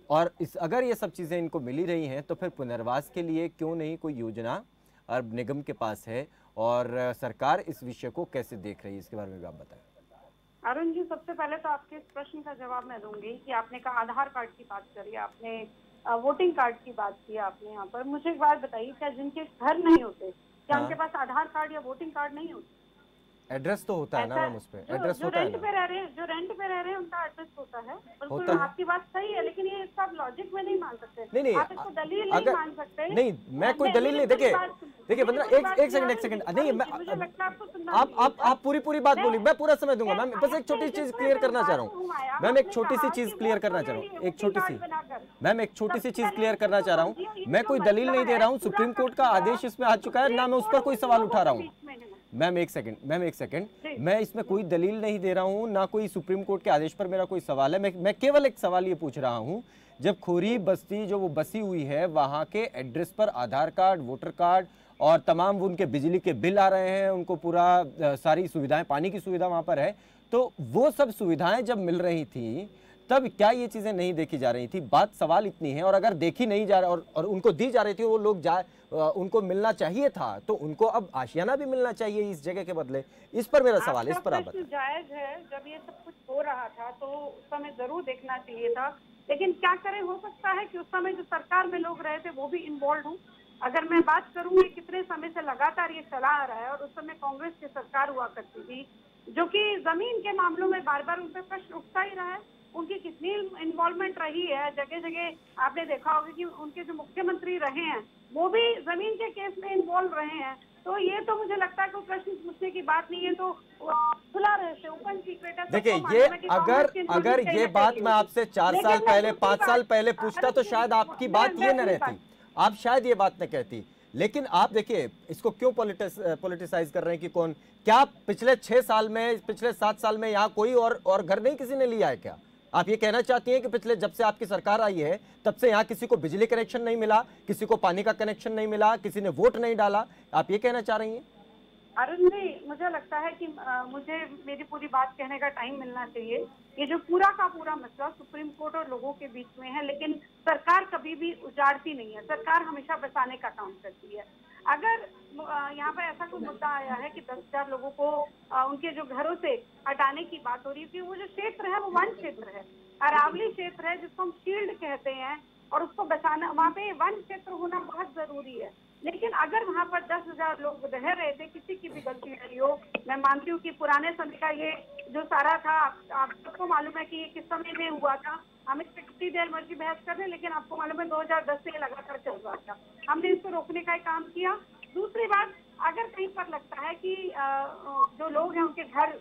और अगर ये सब चीज़ें इनको मिली रही हैं तो फिर पुनर्वास के लिए क्यों नहीं कोई योजना अब निगम के पास है, और सरकार इस विषय को कैसे देख रही है, इसके बारे में भी आप बताएं। अरुण जी, सबसे पहले तो आपके इस प्रश्न का जवाब मैं दूंगी कि आपने कहा आधार कार्ड की बात करी, आपने वोटिंग कार्ड की बात की आपने यहाँ पर। मुझे एक बात बताइए, क्या जिनके घर नहीं होते, क्या उनके पास आधार कार्ड या वोटिंग कार्ड नहीं होते? एड्रेस तो होता है ना मैम, उस पे एड्रेस जो होता है रेंट पे रह रहे हैं, जो रेंट पे रह रहे हैं उनका एड्रेस होता है। बिल्कुल आपकी बात सही है, लेकिन ये इसका लॉजिक में नहीं मान सकते। नहीं, आप इसको दलील नहीं मान सकते। नहीं, मैं कोई दलील नहीं, देखिए बंदना, एक सेकंड नहीं, आप पूरी बात बोली, मैं पूरा समय दूंगा मैम। बस एक छोटी चीज क्लियर करना चाह रहा हूँ मैम, एक छोटी सी चीज क्लियर करना चाह रहा हूँ, एक छोटी सी चीज क्लियर करना चाह रहा हूँ। मैं कोई दलील नहीं दे रहा हूँ, सुप्रीम कोर्ट का आदेश इसमें आ चुका है ना, मैं उस पर कोई सवाल उठा रहा हूँ। मैम एक सेकंड, मैं इसमें कोई दलील नहीं दे रहा हूँ, ना कोई सुप्रीम कोर्ट के आदेश पर मेरा कोई सवाल है। मैं केवल एक सवाल ये पूछ रहा हूँ, जब खोरी बस्ती जो वो बसी हुई है, वहाँ के एड्रेस पर आधार कार्ड, वोटर कार्ड और तमाम उनके बिजली के बिल आ रहे हैं, उनको पूरा सारी सुविधाएं, पानी की सुविधा वहाँ पर है, तो वो सब सुविधाएं जब मिल रही थी तब क्या ये चीजें नहीं देखी जा रही थी? बात सवाल इतनी है, और अगर देखी नहीं जा रहा और उनको दी जा रही थी, वो लोग उनको मिलना चाहिए था, तो उनको अब आशियाना भी मिलना चाहिए इस जगह के बदले। इस पर मेरा सवाल है, इस पर आप बताएं। जायज है, जब ये सब कुछ हो रहा था तो उस समय जरूर देखना चाहिए था, लेकिन क्या करें, हो सकता है कि उस समय जो सरकार में लोग रहे थे वो भी इन्वॉल्व हूँ। अगर मैं बात करूँ कितने समय से लगातार ये चला आ रहा है, और उस समय कांग्रेस की सरकार हुआ करती थी, जो कि जमीन के मामलों में बार बार उन पर प्रश्न उठता ही रहा है। उनकी कितनी इन्वॉल्वमेंट रही है, जगह जगह आपने देखा होगा कि उनके जो मुख्यमंत्री रहे हैं वो भी जमीन के केस में इन्वॉल्व रहे हैं। तो ये तो मुझे लगता है कोई प्रश्न पूछने की बात नहीं है, तो खुला रहस्य, ओपन सीक्रेट है। देखिए, ये अगर ये बात मैं आपसे 4 साल पहले, 5 साल पहले पूछता तो शायद आपकी बात ये न रहती, आप शायद ये बात न कहती। लेकिन आप देखिए इसको क्यों पॉलिटिसाइज कर रहे हैं कि कौन क्या पिछले 6 साल में, पिछले 7 साल में यहाँ कोई और घर नहीं किसी ने लिया है क्या? आप ये कहना चाहती हैं कि पिछले जब से आपकी सरकार आई है तब से यहाँ किसी को बिजली कनेक्शन नहीं मिला, किसी को पानी का कनेक्शन नहीं मिला, किसी ने वोट नहीं डाला, आप ये कहना चाह रही हैं? अरुण जी, मुझे लगता है कि मुझे मेरी पूरी बात कहने का टाइम मिलना चाहिए। ये जो पूरा का पूरा मसला सुप्रीम कोर्ट और लोगों के बीच में है, लेकिन सरकार कभी भी उजाड़ती नहीं है, सरकार हमेशा बचाने का काम करती है। अगर यहाँ पर ऐसा कोई मुद्दा आया है कि 10,000 लोगों को उनके जो घरों से हटाने की बात हो रही है, वो जो क्षेत्र है वो वन क्षेत्र है, अरावली क्षेत्र है जिसको हम शील्ड कहते हैं, और उसको बचाना, वहाँ पे वन क्षेत्र होना बहुत जरूरी है। लेकिन अगर वहाँ पर 10,000 लोग रह रहे थे, किसी की भी गलती रही हो, मैं मानती हूँ कि पुराने समय का ये जो सारा था, आप सबको मालूम है कि ये किस समय में हुआ था। हम इस पर कितनी देर मर्जी बहस कर रहे हैं, लेकिन आपको मालूम है 2010 से ये लगातार चल रहा था। हमने इसको रोकने का काम किया। दूसरी बात, अगर कहीं पर लगता है कि जो लोग हैं उनके घर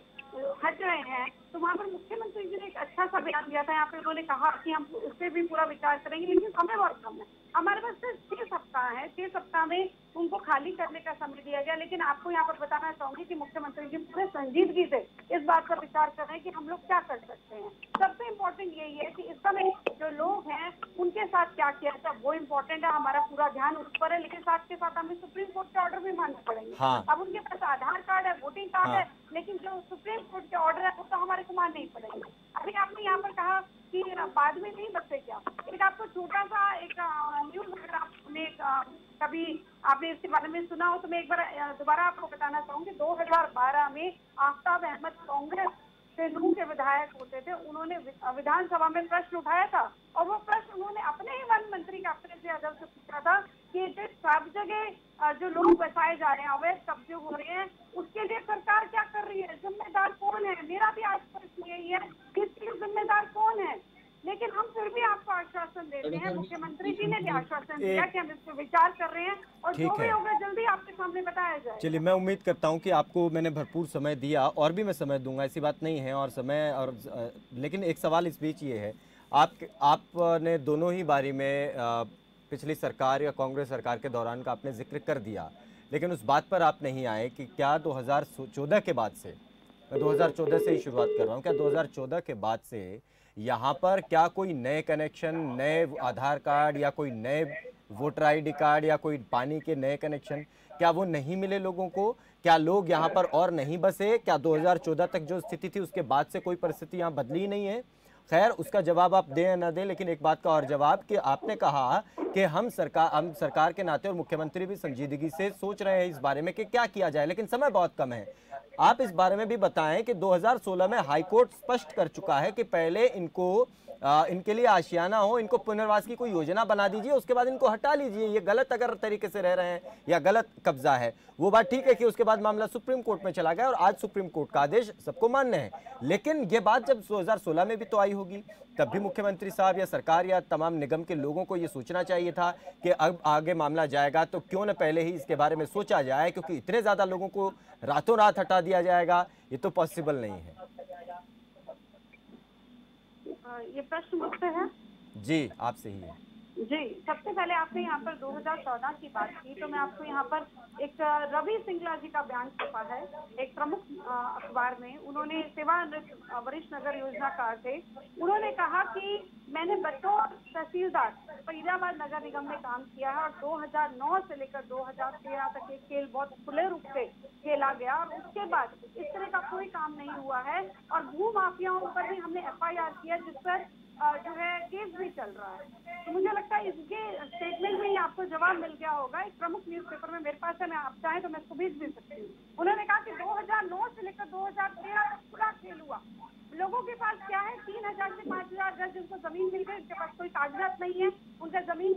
हट रहे हैं, तो वहाँ पर मुख्यमंत्री जी ने एक अच्छा सा बयान दिया था। यहाँ पे उन्होंने कहा कि हम उस पर भी पूरा विचार करेंगे, लेकिन समय बहुत कम है। हमारे पास सिर्फ 6 सप्ताह है। 6 सप्ताह में उनको खाली करने का समय दिया गया। लेकिन आपको यहाँ पर बताना चाहूंगी कि मुख्यमंत्री जी पूरे संजीदगी से इस बात पर विचार कर रहे हैं कि हम लोग क्या कर सकते हैं। सबसे इम्पोर्टेंट यही है कि इस समय जो लोग हैं उनके साथ क्या किया जाए, वो इम्पोर्टेंट है। हमारा पूरा ध्यान उस पर है, लेकिन साथ के साथ हमें सुप्रीम कोर्ट के ऑर्डर भी मानने पड़ेंगे। अब उनके पास आधार कार्ड है, वोटिंग कार्ड है, लेकिन जो सुप्रीम कोर्ट के ऑर्डर है वो तो हमारे को मानने ही पड़ेंगे। अभी आपने यहाँ पर कहा कि बाद में नहीं बचे क्या, एक आपको छोटा सा एक न्यूज, अगर आपने कभी आपने इसके बारे में सुना हो तो मैं एक बार दोबारा आपको बताना चाहूंगी। 2012 में आफ्ताब अहमद कांग्रेस से नूह के विधायक होते थे, उन्होंने विधानसभा में प्रश्न उठाया था, और वो प्रश्न उन्होंने अपने ही वन मंत्री कैप्टन यादव से पूछा था कि सब जगह जो लोग बसाए जा रहे हैं, अवैध कब्जे हो रहे हैं, उसके लिए सरकार क्या कर रही है, जिम्मेदार कौन है। मेरा भी आज प्रश्न यही है कि इसके लिए जिम्मेदार कौन है। लेकिन हम फिर भी आपको आश्वासन देते हैं, मुख्यमंत्री जी ने भी आश्वासन दिया कि हम इस पर विचार कर रहे हैं, और जो भी होगा जल्दी आपके सामने बताया जाए। चलिए, मैं उम्मीद करता हूं कि आपको मैंने भरपूर समय दिया, और भी मैं समय दूंगा, ऐसी बात नहीं है। और समय और लेकिन एक सवाल इस बीच ये है, आपने दोनों ही बारी में पिछली सरकार या कांग्रेस सरकार के दौरान का आपने जिक्र कर दिया, लेकिन उस बात पर आप नहीं आए कि क्या 2014 के बाद से, मैं 2014 से ही शुरुआत कर रहा हूँ, क्या 2014 के बाद से यहाँ पर क्या कोई नए कनेक्शन, नए आधार कार्ड या कोई नए वोटर आईडी कार्ड या कोई पानी के नए कनेक्शन, क्या वो नहीं मिले लोगों को? क्या लोग यहाँ पर और नहीं बसे? क्या 2014 तक जो स्थिति थी उसके बाद से कोई परिस्थिति यहाँ बदली नहीं है? खैर, उसका जवाब आप दें या ना दें, लेकिन एक बात का और जवाब कि आपने कहा कि हम सरकार के नाते और मुख्यमंत्री भी संजीदगी से सोच रहे हैं इस बारे में कि क्या किया जाए, लेकिन समय बहुत कम है। आप इस बारे में भी बताएं कि 2016 में हाईकोर्ट स्पष्ट कर चुका है कि पहले इनके लिए आशियाना हो, इनको पुनर्वास की कोई योजना बना दीजिए, उसके बाद इनको हटा लीजिए। ये गलत अगर तरीके से रह रहे हैं या गलत कब्जा है, वो बात ठीक है कि उसके बाद मामला सुप्रीम कोर्ट में चला गया और आज सुप्रीम कोर्ट का आदेश सबको मान्य है। लेकिन ये बात जब 2016 में भी तो आई होगी, तब भी मुख्यमंत्री साहब या सरकार या तमाम निगम के लोगों को ये सोचना चाहिए था कि अब आगे मामला जाएगा तो क्यों न पहले ही इसके बारे में सोचा जाए, क्योंकि इतने ज्यादा लोगों को रातों रात हटा दिया जाएगा, ये तो पॉसिबल नहीं है। ये प्रश्न मुझसे है? जी, आपसे ही है। जी, सबसे पहले आपने यहाँ पर 2014 की बात की, तो मैं आपको यहाँ पर एक रवि सिंगला जी का बयान छपा है एक प्रमुख अखबार में। उन्होंने सेवानिवृत्त वरिष्ठ नगर योजनाकार थे। उन्होंने कहा कि मैंने बतौर तहसीलदार फरीदाबाद नगर निगम में काम किया है, और 2009 से लेकर 2013 तक ये खेल बहुत खुले रूप से खेला गया, और उसके बाद इस तरह का कोई काम नहीं हुआ है। और भू माफियाओं पर भी हमने FIR किया, जिस पर जो है केस भी चल रहा है। तो मुझे लगता है इसके स्टेटमेंट में ही आपको जवाब मिल गया होगा। एक प्रमुख न्यूज़पेपर में मेरे पास है, मैं आप चाहें तो मैं इसको भेज भी सकती हूँ। उन्होंने कहा कि 2009 से लेकर 2013 तक पूरा खेल हुआ। लोगों के पास क्या है, 3000 से 5000 गज जिनको जमीन मिल गई, उनके पास कोई कागजात नहीं है, उनका जमीन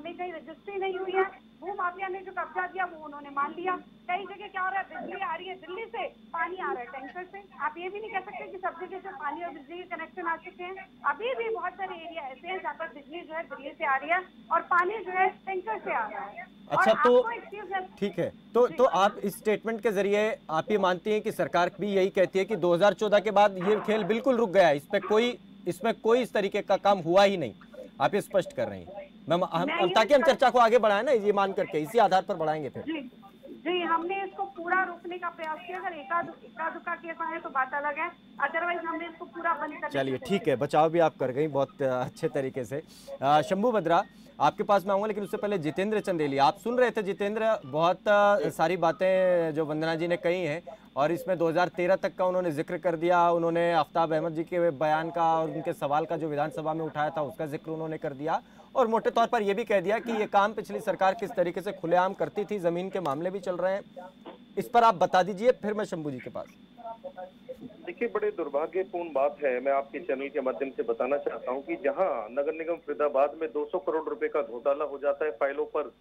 में कहीं रजिस्ट्री नहीं हुई है। भू माफिया ने जो कब्जा दिया वो उन्होंने मान लिया। कई जगह क्या हो रहा है, बिजली आ रही है दिल्ली से, पानी आ रहा है टैंकर से। आप ये भी नहीं कह सकते कि सब जगह से पानी और बिजली के कनेक्शन आ चुके हैं। अभी भी बहुत सारे एरिया ऐसे हैं जहाँ पर बिजली जो है दिल्ली से आ रही है और पानी जो है टैंकर से आ रहा है। अच्छा, तो ठीक है, तो आप इस स्टेटमेंट के जरिए आप ये मानती हैं कि सरकार भी यही कहती है कि 2014 के बाद ये खेल बिल्कुल रुक गया है, इसमें कोई इस तरीके का काम हुआ ही नहीं, आप ये स्पष्ट कर रही हैं? ताकि हम चर्चा को आगे बढ़ाएं ना, ये मान करके इसी आधार पर बढ़ाएंगे फिर। जी, हमने इसको पूरा रोकने का प्रयास किया। अगर एका दुक्का केस है तो बात अलग है, अदरवाइज हमने इसको पूरा बंद कर। चलिए ठीक है, बचाव भी आप कर गई बहुत अच्छे तरीके से। शंभू बद्रा, आपके पास मैं आऊँगा, लेकिन उससे पहले जितेंद्र चंदेली, आप सुन रहे थे जितेंद्र, बहुत सारी बातें जो वंदना जी ने कही हैं, और इसमें 2013 तक का उन्होंने जिक्र कर दिया। उन्होंने आफ्ताब अहमद जी के बयान का और उनके सवाल का जो विधानसभा में उठाया था उसका जिक्र उन्होंने कर दिया, और मोटे तौर पर यह भी कह दिया कि ये काम पिछली सरकार किस तरीके से खुलेआम करती थी, जमीन के मामले भी चल रहे हैं। इस पर आप बता दीजिए, फिर मैं शंभू जी के पास। देखिए, बड़े दुर्भाग्यपूर्ण बात है, मैं आपके चैनल के माध्यम से बताना चाहता हूं कि जहां नगर निगम फरीदाबाद में 200 करोड़ रुपए का घोटाला हो जाता है फाइलों पर,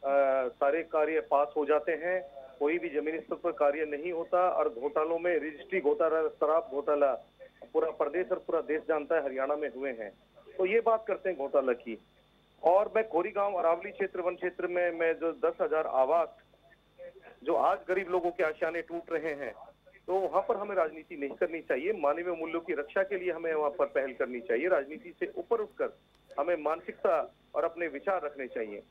सारे कार्य पास हो जाते हैं, कोई भी जमीनी स्तर पर कार्य नहीं होता और घोटालों में रजिस्ट्री घोटाला, शराब घोटाला पूरा प्रदेश और पूरा देश जानता है, हरियाणा में हुए हैं। तो ये बात करते हैं घोटाला की। और मैं कोरीगांव अरावली क्षेत्र वन क्षेत्र में मैं जो 10,000 आवास जो आज गरीब लोगों के आशियाने टूट रहे हैं, तो वहां पर हमें राजनीति नहीं करनी चाहिए। मानवीय मूल्यों की रक्षा के लिए हमें वहां पर पहल करनी चाहिए। राजनीति से ऊपर उठकर हमें मानसिकता और अपने विचार रखने चाहिए।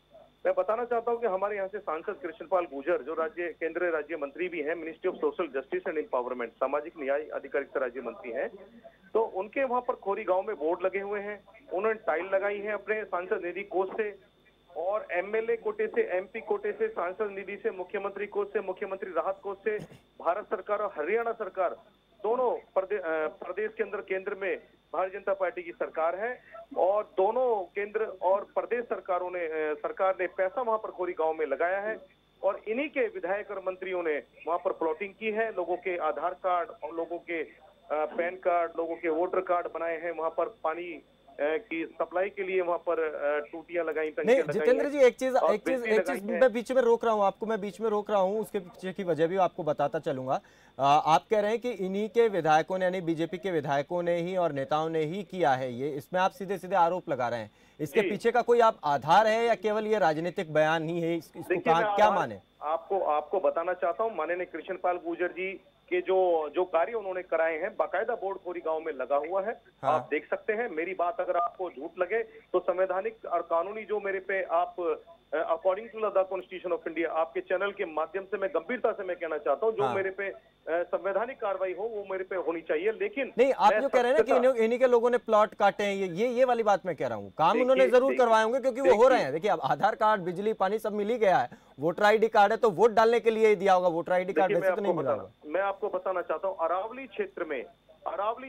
मैं बताना चाहता हूं कि हमारे यहाँ से सांसद कृष्णपाल गुर्जर जो केंद्रीय राज्य मंत्री भी हैं, ministry of social justice and empowerment, सामाजिक न्याय अधिकारिता राज्य मंत्री हैं, तो उनके वहां पर खोरी गांव में बोर्ड लगे हुए हैं। उन्होंने टाइल लगाई है अपने सांसद निधि कोष से, और एमएलए कोटे से, एमपी कोटे से, सांसद निधि से, मुख्यमंत्री कोष से, मुख्यमंत्री राहत कोष से, भारत सरकार और हरियाणा सरकार दोनों प्रदेश के अंदर केंद्र में भारतीय जनता पार्टी की सरकार है, और दोनों केंद्र और प्रदेश सरकार ने पैसा वहां पर खोरी गांव में लगाया है। और इन्हीं के विधायक और मंत्रियों ने वहां पर प्लॉटिंग की है। लोगों के आधार कार्ड और लोगों के पैन कार्ड, लोगों के वोटर कार्ड बनाए हैं। वहां पर पानी की सप्लाई के लिए वहां पर टूटियां लगाई। नहीं जितेंद्र जी, एक चीज मैं बीच में रोक रहा हूं आपको, मैं बीच में रोक रहा हूं, उसके पीछे की वजह भी आपको बताता चलूंगा। आप कह रहे हैं कि इन्हीं के विधायकों ने, यानी बीजेपी के विधायकों ने ही और नेताओं ने ही किया है ये, इसमें आप सीधे सीधे आरोप लगा रहे हैं। इसके पीछे का कोई आप आधार है या केवल ये राजनीतिक बयान ही है? इसको क्या माने? आपको बताना चाहता हूँ, माननीय कृष्णपाल गुर्जर जी के जो कार्य उन्होंने कराए हैं, बाकायदा बोर्ड खोरी गांव में लगा हुआ है। हाँ। आप देख सकते हैं। मेरी बात अगर आपको झूठ लगे तो संवैधानिक और कानूनी जो मेरे पे आप according to the constitution of India, आपके चैनल के माध्यम से मैं गंभीरता से मैं कहना चाहता हूँ, जो मेरे पे संवैधानिक कार्रवाई हो वो मेरे पे होनी चाहिए। लेकिन नहीं, आप जो कह रहे हैं ना कि इन्हीं के लोगों ने प्लॉट काटे हैं, ये वाली बात मैं कह रहा हूँ। काम उन्होंने जरूर करवाए होंगे क्योंकि वो हो रहे हैं। देखिए, अब आधार कार्ड, बिजली, पानी सब मिल ही गया है। वोटर आईडी कार्ड है तो वोट डालने के लिए ही दिया होगा, वोटर आईडी कार्ड वैसे तो नहीं मिला होगा। मैं आपको बताना चाहता हूँ, अरावली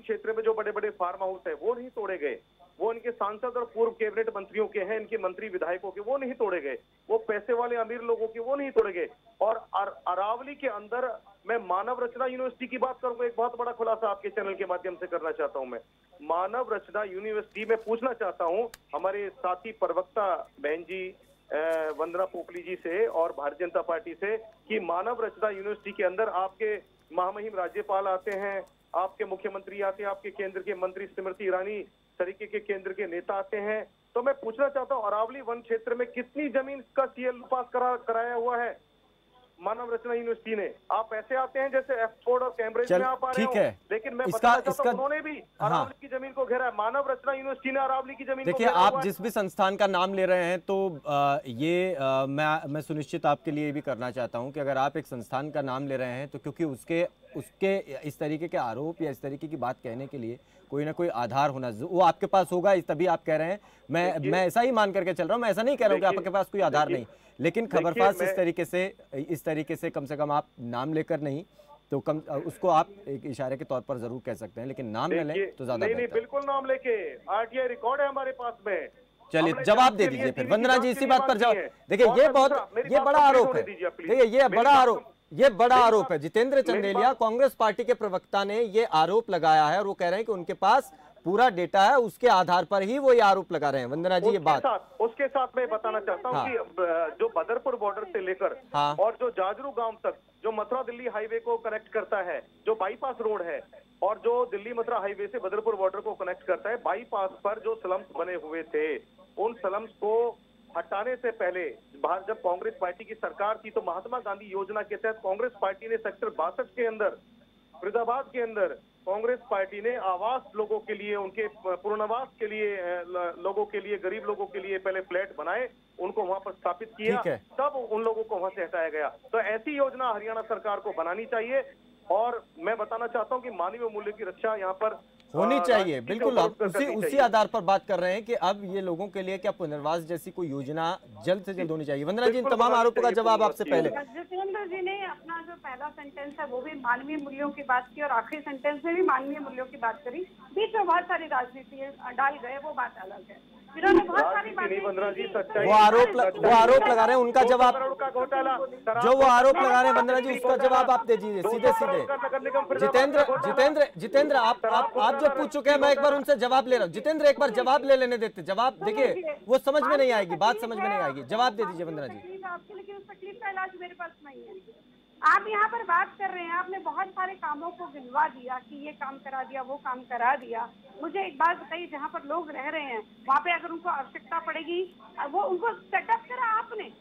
क्षेत्र में जो बड़े बड़े फार्म हाउस है वो नहीं तोड़े गए। वो इनके सांसद और पूर्व कैबिनेट मंत्रियों के हैं, इनके मंत्री विधायकों के, वो नहीं तोड़े गए। वो पैसे वाले अमीर लोगों के वो नहीं तोड़े गए। और अरावली के अंदर मैं मानव रचना यूनिवर्सिटी की बात करूंगा। एक बहुत बड़ा खुलासा आपके चैनल के माध्यम से करना चाहता हूं। मैं मानव रचना यूनिवर्सिटी में पूछना चाहता हूं हमारे साथी प्रवक्ता बहन जी वंदना पोपली जी से और भारतीय जनता पार्टी से, कि मानव रचना यूनिवर्सिटी के अंदर आपके महामहिम राज्यपाल आते हैं, आपके मुख्यमंत्री आते हैं, आपके केंद्र के मंत्री स्मृति ईरानी तरीके के केंद्र के नेता आते हैं। तो मैं पूछना चाहता हूँ, अरावली वन क्षेत्र में कितनी जमीन का सीएल पास कराया हुआ है मानव रचना यूनिवर्सिटी ने? आप ऐसे आते हैं जैसे ऑक्सफोर्ड और कैम्ब्रिज में आप आ रहे हो, लेकिन मैं बताना चाहता हूं उन्होंने भी अरावली की जमीन को घेरा है। मानव रचना यूनिवर्सिटी ने अरावली की जमीन देखिए, आप जिस भी संस्थान का नाम ले रहे हैं तो मैं सुनिश्चित आपके लिए भी करना चाहता हूं कि अगर आप एक संस्थान का नाम ले रहे हैं तो क्योंकि उसके इस तरीके के आरोप या इस तरीके की बात कहने के लिए कोई ना कोई आधार होना, वो आपके पास होगा, तभी आप कह रहे हैं। मैं ऐसा ही मान करके चल रहा हूं, मैं ऐसा नहीं कह रहा हूं कि आपके पास कोई आधार नहीं, लेकिन खबरपास इस तरीके से कम से कम आप नाम लेकर नहीं तो उसको आप एक इशारे के तौर पर जरूर कह सकते हैं, लेकिन नाम न लें तो ज्यादा नहीं, बिल्कुल नाम लेके आरटीआई रिकॉर्ड है हमारे पास में। चलिए जवाब दे दीजिए फिर वंदना जी, इसी बात पर जवाब। देखिए, ये बड़ा आरोप है। देखिए, ये बड़ा आरोप है। जितेंद्र चंदेलिया, कांग्रेस पार्टी के प्रवक्ता ने ये आरोप लगाया है और वो कह रहे हैं कि उनके पास पूरा डेटा है, उसके आधार पर ही वो ये आरोप लगा रहे हैं। वंदना जी, ये बात उसके साथ मैं बताना चाहता हूँ कि जो बदरपुर बॉर्डर से लेकर और जो जाजरू गांव तक जो मथुरा दिल्ली हाईवे को कनेक्ट करता है, जो बाईपास रोड है, और जो दिल्ली मथुरा हाईवे से बदरपुर बॉर्डर को कनेक्ट करता है, बाईपास पर जो स्लम्स बने हुए थे, उन स्लम्स को हटाने से पहले जब कांग्रेस पार्टी की सरकार थी तो महात्मा गांधी योजना के तहत कांग्रेस पार्टी ने सेक्टर 62 के अंदर, फरीदाबाद के अंदर कांग्रेस पार्टी ने आवास लोगों के लिए, उनके पुनर्वास के लिए, लोगों के लिए, गरीब लोगों के लिए पहले फ्लैट बनाए, उनको वहां पर स्थापित किया, तब उन लोगों को वहां से हटाया गया। तो ऐसी योजना हरियाणा सरकार को बनानी चाहिए। और मैं बताना चाहता हूं कि मानवीय मूल्य की रक्षा यहाँ पर होनी चाहिए। बिल्कुल, आप उसी आधार पर बात कर रहे हैं कि अब ये लोगों के लिए क्या पुनर्वास जैसी कोई योजना जल्द से जल्द होनी चाहिए। वंदना जी, इन तमाम आरोपों का जवाब आपसे पहले। जितेंद्र जी ने अपना जो पहला सेंटेंस है वो भी मानवीय मूल्यों की बात की और आखिरी सेंटेंस में भी मानवीय मूल्यों की बात करी। बीच में बहुत सारी राजनीति डाल गए, वो बात अलग है। इन्होंने बहुत सारी राजनीति नहीं बंदना जी, सच्चाई। वो आरोप लगा रहे हैं, उनका जवाब, का घोटाला, जो वो आरोप लगा रहे हैं वंदना जी, उसका जवाब आप दे दीजिए सीधे सीधे। जितेंद्र आप जो पूछ चुके हैं, मैं एक बार उनसे जवाब ले रहा हूँ। जितेंद्र एक बार जवाब ले लेने देते, जवाब देखिए वो समझ में नहीं आएगी, बात समझ में नहीं आएगी, जवाब दे दीजिए वंदना जी। आपके, लेकिन उस तकलीफ का इलाज मेरे पास नहीं है। आप यहाँ पर बात कर रहे हैं, आपने बहुत सारे कामों को गिनवा दिया कि ये काम करा दिया, वो काम करा दिया। मुझे एक बात बताइए, जहाँ पर लोग रह रहे हैं वहाँ पे अगर उनको आवश्यकता पड़ेगी, वो उनको सेटअप करा आपने,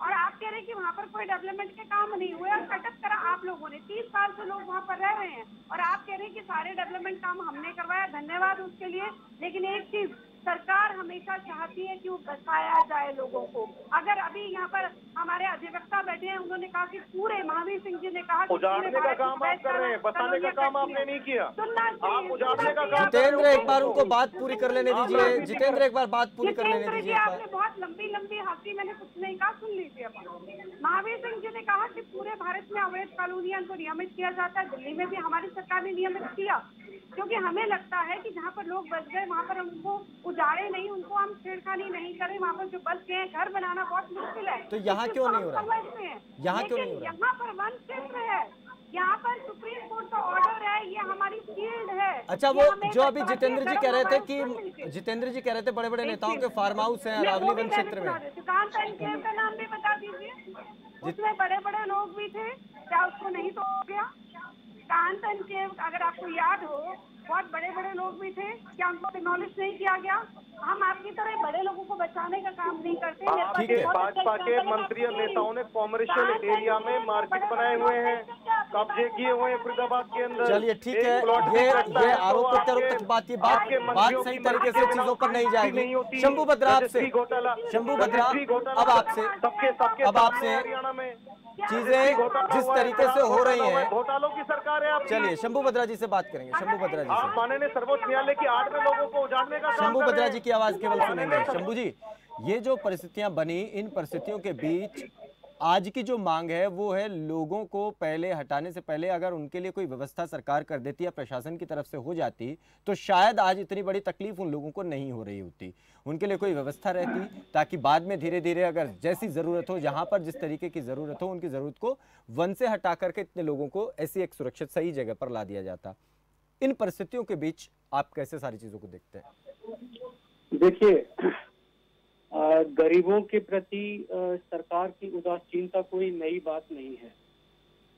और आप कह रहे हैं कि वहाँ पर कोई डेवलपमेंट के काम नहीं हुए, और सेटअप करा आप लोगों ने। 30 साल से लोग वहाँ पर रह रहे हैं और आप कह रहे हैं कि सारे डेवलपमेंट काम हमने करवाया, धन्यवाद उसके लिए। लेकिन एक चीज, सरकार हमेशा चाहती है कि वो बसाया जाए लोगों को। अगर अभी यहाँ पर हमारे अधिवक्ता बैठे हैं, उन्होंने कहा कि पूरे, महावीर सिंह जी ने कहा कि उजाड़ने का काम आप कर रहे हैं, बसाने का काम आपने नहीं किया, आप उजाड़ने का काम। जितेंद्र एक बार उनको बात पूरी कर लेने दीजिए, जितेंद्र एक बार बात पूरी कर लेने दीजिए। आपने बहुत लंबी लंबी हंसी, मैंने कुछ नहीं कहा, सुन लीजिए। महावीर सिंह जी ने कहा कि पूरे भारत में अवैध कॉलोनियों को नियमित किया जाता है, दिल्ली में भी हमारी सरकार ने नियमित किया, क्योंकि हमें लगता है कि जहाँ पर लोग बस गए वहाँ पर उनको उजाड़े नहीं, उनको हम छेड़खानी नहीं करें। वहाँ पर जो बस गए, घर बनाना बहुत मुश्किल है। तो यहाँ क्यों नहीं हो रहा है? यहाँ क्यों नहीं हो रहा? यहाँ पर वन क्षेत्र है, यहाँ पर सुप्रीम कोर्ट का ऑर्डर है, ये हमारी फील्ड है। अच्छा, वो जो अभी जितेंद्र जी कह रहे थे कि जितेंद्र जी कह रहे थे बड़े बड़े नेताओं के फार्म हाउस हैं अरावली वन क्षेत्र में, कांत एनक्लेव का नाम भी बता दीजिए। उसमें बड़े बड़े लोग भी थे, क्या उसको नहीं तो हो गया? कांत एनक्लेव, अगर आपको याद हो, बहुत बड़े बड़े लोग भी थे, क्या उनको एक्नॉलेज नहीं किया गया? हम आपकी तरह बड़े लोगों को बचाने का काम नहीं करते। भाजपा के मंत्री और नेताओं ने कॉमर्शियल एरिया में मार्केट बनाए हुए हैं, कब्जे किए हुए हैं फरीदाबाद के अंदर। चलिए ठीक है, ये आरोप प्रत्यारोप तक बात सही तरीके से चीजों पर नहीं जाएगी। शंभू बद्रा आपसे, शंभू बद्रा अब आपसे चीजें जिस तरीके से हो रही हैं, घोटालों की सरकार है। चलिए शंभू बद्रा जी से बात करेंगे। शंभू बद्रा जी आप माननीय सर्वोच्च न्यायालय की आड़ में लोगों को उजाड़ने का शंभू बद्रा जी की आवाज केवल सुनेंगे। शंभू जी, ये जो परिस्थितियां बनी, इन परिस्थितियों के बीच आज की जो मांग है वो है लोगों को पहले हटाने से पहले अगर उनके लिए कोई व्यवस्था सरकार कर देती या प्रशासन की तरफ से हो जाती तो शायद आज इतनी बड़ी तकलीफ उन लोगों को नहीं हो रही होती। उनके लिए कोई व्यवस्था रहती ताकि बाद में धीरे धीरे अगर जैसी जरूरत हो, जहां पर जिस तरीके की जरूरत हो, उनकी जरूरत को वन से हटा करके इतने लोगों को ऐसी एक सुरक्षित सही जगह पर ला दिया जाता। इन परिस्थितियों के बीच आप कैसे सारी चीजों को देखते हैं? देखिए, गरीबों के प्रति सरकार की उदासीनता कोई नई बात नहीं है,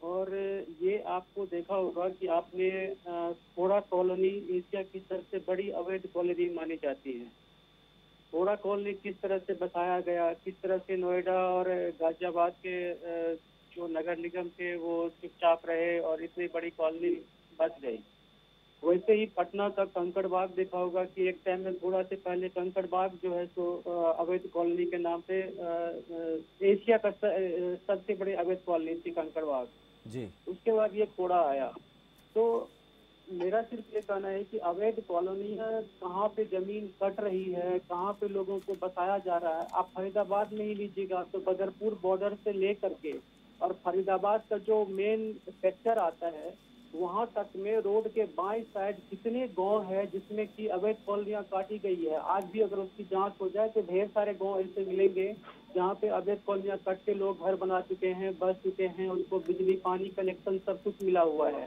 और ये आपको देखा होगा कि आपने थोड़ा कॉलोनी एशिया की सबसे बड़ी अवैध कॉलोनी मानी जाती है। थोड़ा कॉलोनी किस तरह से बसाया गया, किस तरह से नोएडा और गाजियाबाद के जो नगर निगम थे वो चुपचाप रहे और इतनी बड़ी कॉलोनी बच गई। वैसे ही पटना का कंकड़बाग देखा होगा कि एक टाइम में थोड़ा से पहले कंकड़बाग जो है सो अवैध कॉलोनी के नाम पे एशिया का सबसे बड़ी अवैध कॉलोनी थी कंकड़बाग जी। उसके बाद ये खोड़ा आया। तो मेरा सिर्फ ये कहना है कि अवैध कॉलोनियाँ कहाँ पे जमीन कट रही है, कहाँ पे लोगों को बसाया जा रहा है। आप फरीदाबाद में ही लीजिएगा तो बदरपुर बॉर्डर से ले करके और फरीदाबाद का जो मेन सेक्टर आता है वहाँ तक में रोड के बाएं साइड कितने गांव है जिसमें कि अवैध कॉलोनियाँ काटी गई है। आज भी अगर उसकी जांच हो जाए तो ढेर सारे गांव ऐसे मिलेंगे जहाँ पे अवैध कॉलोनियाँ कट के लोग घर बना चुके हैं, बस चुके हैं, उनको बिजली पानी कनेक्शन सब कुछ मिला हुआ है।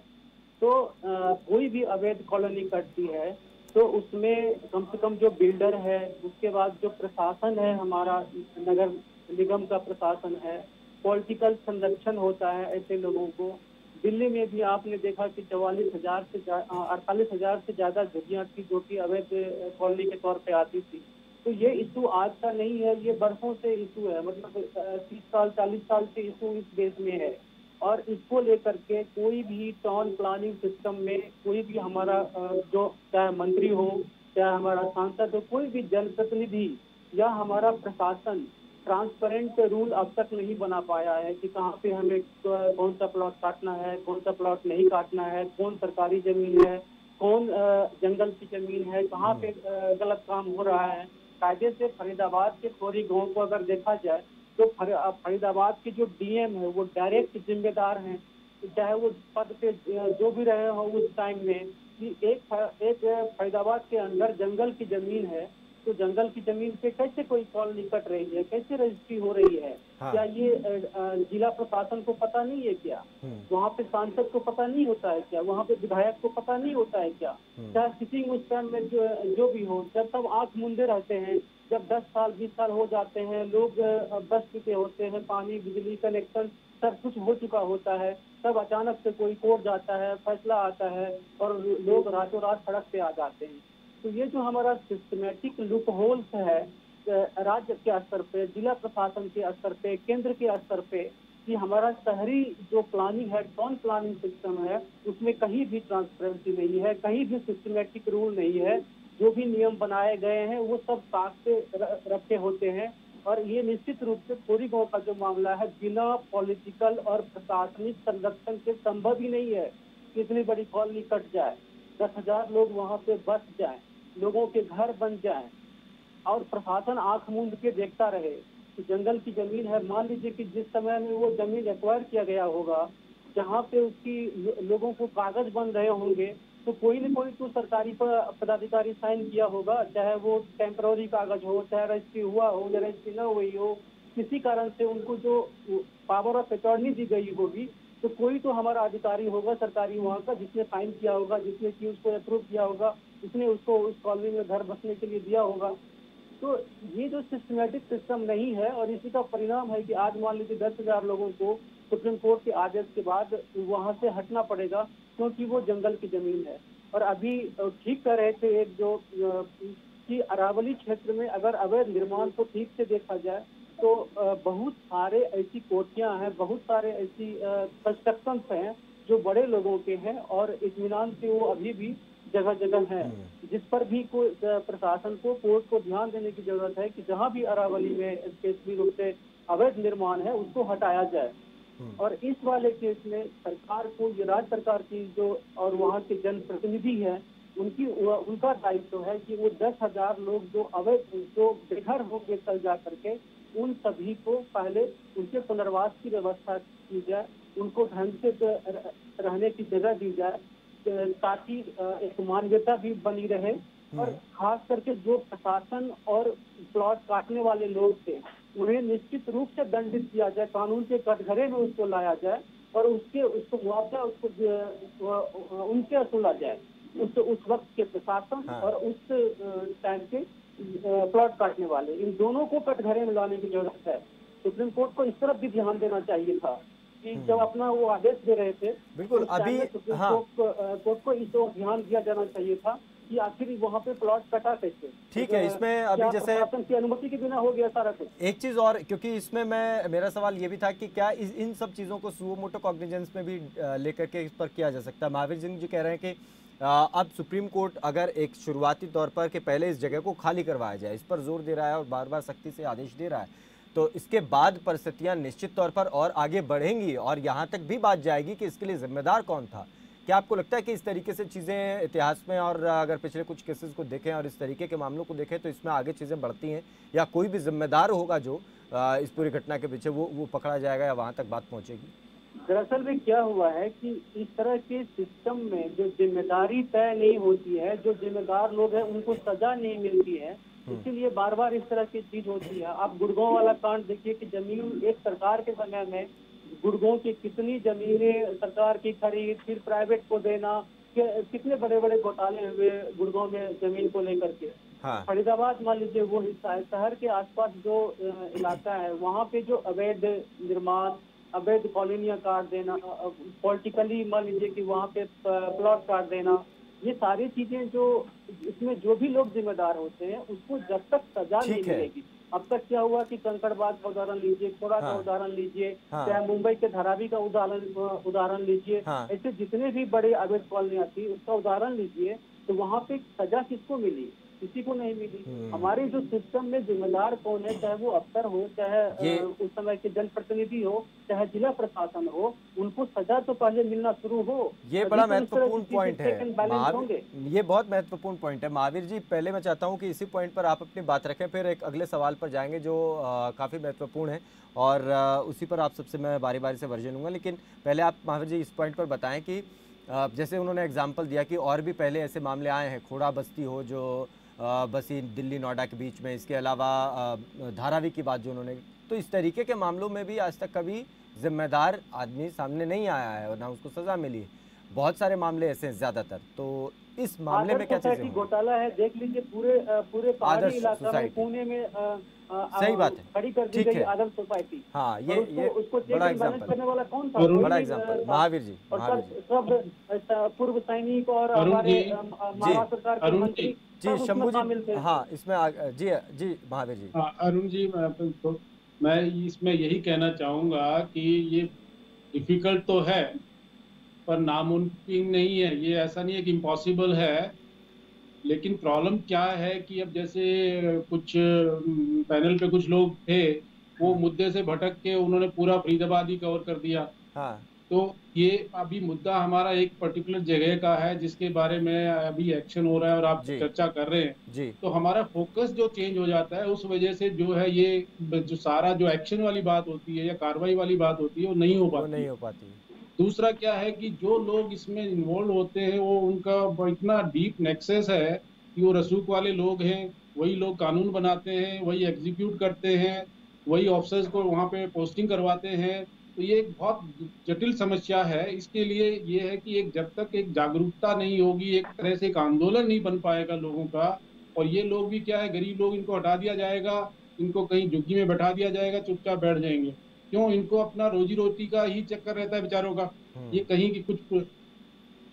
तो कोई भी अवैध कॉलोनी कटती है तो उसमें कम से कम जो बिल्डर है, उसके बाद जो प्रशासन है, हमारा नगर निगम का प्रशासन है, पॉलिटिकल संरक्षण होता है ऐसे लोगों को। दिल्ली में भी आपने देखा कि 48,000 से 48,000 से ज्यादा झुग्गियाँ थी जो कि अवैध कॉलोनी के तौर पे आती थी। तो ये इशू आज का नहीं है, ये बरसों से इशू है, मतलब 30 साल 40 साल से इशू इस देश में है। और इसको लेकर के कोई भी टाउन प्लानिंग सिस्टम में कोई भी हमारा जो चाहे मंत्री हो, चाहे हमारा सांसद हो, कोई भी जनप्रतिनिधि या हमारा प्रशासन ट्रांसपेरेंट रूल अब तक नहीं बना पाया है कि कहाँ पे हमें कौन सा प्लॉट काटना है, कौन सा प्लॉट नहीं काटना है, कौन सरकारी जमीन है, कौन जंगल की जमीन है, कहाँ पे गलत काम हो रहा है। कायदे से फरीदाबाद के खोरी गांव को अगर देखा जाए तो फरीदाबाद के जो डीएम है वो डायरेक्ट जिम्मेदार हैं, चाहे वो पद पे जो भी रहे हो उस टाइम में, कि एक फरीदाबाद के अंदर जंगल की जमीन है तो जंगल की जमीन पे कैसे कोई कॉलोनी कट रही है, कैसे रजिस्ट्री हो रही है? हाँ। क्या ये जिला प्रशासन को पता नहीं है क्या? वहाँ पे सांसद को पता नहीं होता है क्या? वहाँ पे विधायक को पता नहीं होता है क्या? चाहे सिटिंग उस टाइम में जो भी हो, जब सब आंख मूंदे रहते हैं, जब 10 साल 20 साल हो जाते हैं, लोग बस चुके होते हैं, पानी बिजली कनेक्शन सब कुछ हो चुका होता है, तब अचानक से कोई कोर्ट जाता है, फैसला आता है और लोग रातों रात सड़क पे आ जाते हैं। तो ये जो हमारा सिस्टमेटिक लूप होल्स है राज्य के स्तर पे, जिला प्रशासन के स्तर पे, केंद्र के स्तर पे, कि हमारा शहरी जो प्लानिंग है, टाउन प्लानिंग सिस्टम है, उसमें कहीं भी ट्रांसपेरेंसी नहीं है, कहीं भी सिस्टमेटिक रूल नहीं है। जो भी नियम बनाए गए हैं वो सब साथ से रखे होते हैं। और ये निश्चित रूप से खोरी गांव का जो मामला है, बिना पॉलिटिकल और प्रशासनिक संरक्षण के संभव ही नहीं है कि इतनी बड़ी कॉलोनी कट जाए, 10,000 लोग वहाँ पे बस जाएं, लोगों के घर बन जाएं और प्रशासन आंख मूंद के देखता रहे कि जंगल की जमीन है। मान लीजिए कि जिस समय में वो जमीन एक्वायर किया गया होगा, जहाँ पे उसकी लोगों को कागज बन रहे होंगे, तो कोई न कोई तो सरकारी पदाधिकारी साइन किया होगा, चाहे वो टेम्पररी कागज हो, चाहे रजिस्ट्री हुआ हो या रजिस्ट्री न हुई हो, किसी कारण से उनको जो पावर ऑफ अटॉर्नी दी गई होगी, तो कोई तो हमारा अधिकारी होगा सरकारी वहाँ का, जिसने साइन किया होगा, जिसने कि उसको अप्रूव किया होगा, जिसने उसको उस कॉलोनी में घर बसने के लिए दिया होगा। तो ये जो सिस्टमेटिक सिस्टम नहीं है और इसी का परिणाम है कि आज मान लीजिए 10,000 लोगों को सुप्रीम कोर्ट के आदेश के बाद वहाँ से हटना पड़ेगा, क्योंकि वो जंगल की जमीन है। और अभी ठीक कर रहे थे एक जो कि अरावली क्षेत्र में अगर अवैध निर्माण को ठीक से देखा जाए तो बहुत सारे ऐसी कोठियां हैं, बहुत सारे ऐसी कंस्ट्रक्शन हैं जो बड़े लोगों के हैं और इत्मीनान से वो अभी भी जगह जगह है, जिस पर भी कोई प्रशासन को, कोर्ट को ध्यान देने की जरूरत है कि जहाँ भी अरावली में स्पेशली रूप से अवैध निर्माण है उसको हटाया जाए। और इस वाले केस में सरकार को, ये राज्य सरकार की जो और वहाँ के जनप्रतिनिधि है, उनका दायित्व है कि वो 10,000 लोग जो अवैध, जो बेघर होकर चल जा करके, उन सभी को पहले उनके पुनर्वास की व्यवस्था की जाए, उनको ढंग से रहने की जगह दी जाए, ताकि एक मानवीयता भी बनी रहे। और खास करके जो प्रशासन और प्लॉट काटने वाले लोग थे उन्हें निश्चित रूप से दंडित किया जाए, कानून के कटघरे में उसको लाया जाए और उसको मुआवजा उसको उनसे वसूला जाए, उस वक्त के प्रशासन और उस टाइम के प्लॉट काटने वाले, इन दोनों को कटघरे में लाने की जरूरत है। सुप्रीम कोर्ट को इस तरफ भी ध्यान देना चाहिए था कि जब अपना वो आदेश दे रहे थे, बिल्कुल अभी कोर्ट को इस ओर ध्यान दिया जाना चाहिए था कि आखिर वहाँ पे प्लॉट कटा कैसे। ठीक है, इसमें अभी जैसे की अनुमति के बिना हो गया सारा कुछ। एक चीज और, क्योंकि इसमें मेरा सवाल ये भी था कि क्या इन सब चीजों को सुओ मोटो कॉग्निजेंस में भी लेकर के इस पर किया जा सकता है। महावीर सिंह जी कह रहे हैं कि अब सुप्रीम कोर्ट अगर एक शुरुआती तौर पर कि पहले इस जगह को खाली करवाया जाए, इस पर जोर दे रहा है और बार बार सख्ती से आदेश दे रहा है, तो इसके बाद परिस्थितियां निश्चित तौर पर और आगे बढ़ेंगी और यहाँ तक भी बात जाएगी कि इसके लिए जिम्मेदार कौन था। क्या आपको लगता है कि इस तरीके से चीज़ें इतिहास में, और अगर पिछले कुछ केसेस को देखें और इस तरीके के मामलों को देखें, तो इसमें आगे चीज़ें बढ़ती हैं, या कोई भी जिम्मेदार होगा जो इस पूरी घटना के पीछे वो पकड़ा जाएगा या वहाँ तक बात पहुँचेगी? दरअसल में क्या हुआ है कि इस तरह के सिस्टम में जो जिम्मेदारी तय नहीं होती है, जो जिम्मेदार लोग हैं उनको सजा नहीं मिलती है, इसीलिए बार बार इस तरह की चीज होती है। आप गुड़गांव वाला कांड देखिए कि जमीन एक सरकार के समय में गुड़गांव की कितनी जमीनें सरकार की खरीद, फिर प्राइवेट को देना, कितने बड़े बड़े घोटाले हुए गुड़गांव में जमीन को लेकर के। फरीदाबाद मान लीजिए वो हिस्सा है, शहर के आसपास जो इलाका है वहाँ पे जो अवैध निर्माण, अवैध कॉलोनियां काट देना, पॉलिटिकली मान लीजिए कि वहाँ पे प्लॉट काट देना, ये सारी चीजें जो इसमें जो भी लोग जिम्मेदार होते हैं उसको जब तक सजा नहीं मिलेगी। अब तक क्या हुआ कि कंकड़बाग का उदाहरण लीजिए, खोड़ा का उदाहरण लीजिए, चाहे मुंबई के धारावी का उदाहरण लीजिए, ऐसे जितने भी बड़े अवैध कॉलोनियां थी उसका उदाहरण लीजिए, तो वहाँ पे सजा किसको मिली? किसी को नहीं मिली। हमारे जो सिस्टम में जिम्मेदार कौन है, चाहे वो अफसर हो, चाहे उस समय के जनप्रतिनिधि हो, चाहे जिला प्रशासन हो, उनको सजा तो पहले मिलना शुरू हो। ये बड़ा महत्वपूर्ण पॉइंट है, ये बहुत महत्वपूर्ण पॉइंट है। महावीर जी, पहले मैं चाहता हूँ कि इसी पॉइंट पर आप अपनी बात रखें, फिर एक अगले सवाल पर जाएंगे जो काफ़ी महत्वपूर्ण है और उसी पर आप सबसे मैं बारी बारी से वर्जन लूँगा। लेकिन पहले आप महावीर जी इस पॉइंट पर बताएं कि जैसे उन्होंने एग्जाम्पल दिया कि और भी पहले ऐसे मामले आए हैं, खोड़ा बस्ती हो जो बसी दिल्ली नोएडा के बीच में, इसके अलावा धारावी की बात जो उन्होंने, तो इस तरीके के मामलों में भी आज तक कभी जिम्मेदार आदमी सामने नहीं आया है और ना उसको सजा मिली है। बहुत सारे मामले ऐसे हैं ज़्यादातर। तो इस मामले में क्या चीज़ें घोटाला है, देख लीजिए पूरे पहाड़ी इलाका में, पुणे में सही बात है, खड़ी कर दी गई आदर्श सोसाइटी। हाँ, ये उसको बड़ा एग्जाम्पल करने वाला कौन था? बड़ा एग्जाम्पल महावीर जी। और सब पूर्व सैनिक और हमारे महाराष्ट्र सरकार के मंत्री जी, शंभू जी, हाँ इसमें जी महावीर जी। अरुण जी, मैं इसमें यही कहना चाहूँगा कि ये डिफिकल्ट तो है पर नामुमकिन नहीं है। ये ऐसा नहीं है कि इम्पॉसिबल है, लेकिन प्रॉब्लम क्या है कि अब जैसे कुछ पैनल पे कुछ लोग थे, वो मुद्दे से भटक के उन्होंने पूरा फरीदाबाद ही कवर कर दिया। हाँ। तो ये अभी मुद्दा हमारा एक पर्टिकुलर जगह का है जिसके बारे में अभी एक्शन हो रहा है और आप चर्चा कर रहे हैं जी। तो हमारा फोकस जो चेंज हो जाता है, उस वजह से जो है ये जो सारा जो एक्शन वाली बात होती है या कार्रवाई वाली बात होती है वो नहीं हो पाती। दूसरा क्या है कि जो लोग इसमें इन्वॉल्व होते हैं वो उनका इतना डीप नेक्सस है कि वो रसूख वाले लोग हैं, वही लोग कानून बनाते हैं, वही एग्जीक्यूट करते हैं, वही ऑफिसर्स को वहाँ पे पोस्टिंग करवाते हैं। तो ये एक बहुत जटिल समस्या है। इसके लिए ये है कि जब तक एक जागरूकता नहीं होगी, एक तरह से एक आंदोलन नहीं बन पाएगा लोगों का, और ये लोग भी क्या है, गरीब लोग, इनको हटा दिया जाएगा, इनको कहीं झुग्गी में बैठा दिया जाएगा, चुपचाप बैठ जाएंगे। क्यों? इनको अपना रोजी रोटी का ही चक्कर रहता है बेचारों का। ये कहीं की कुछ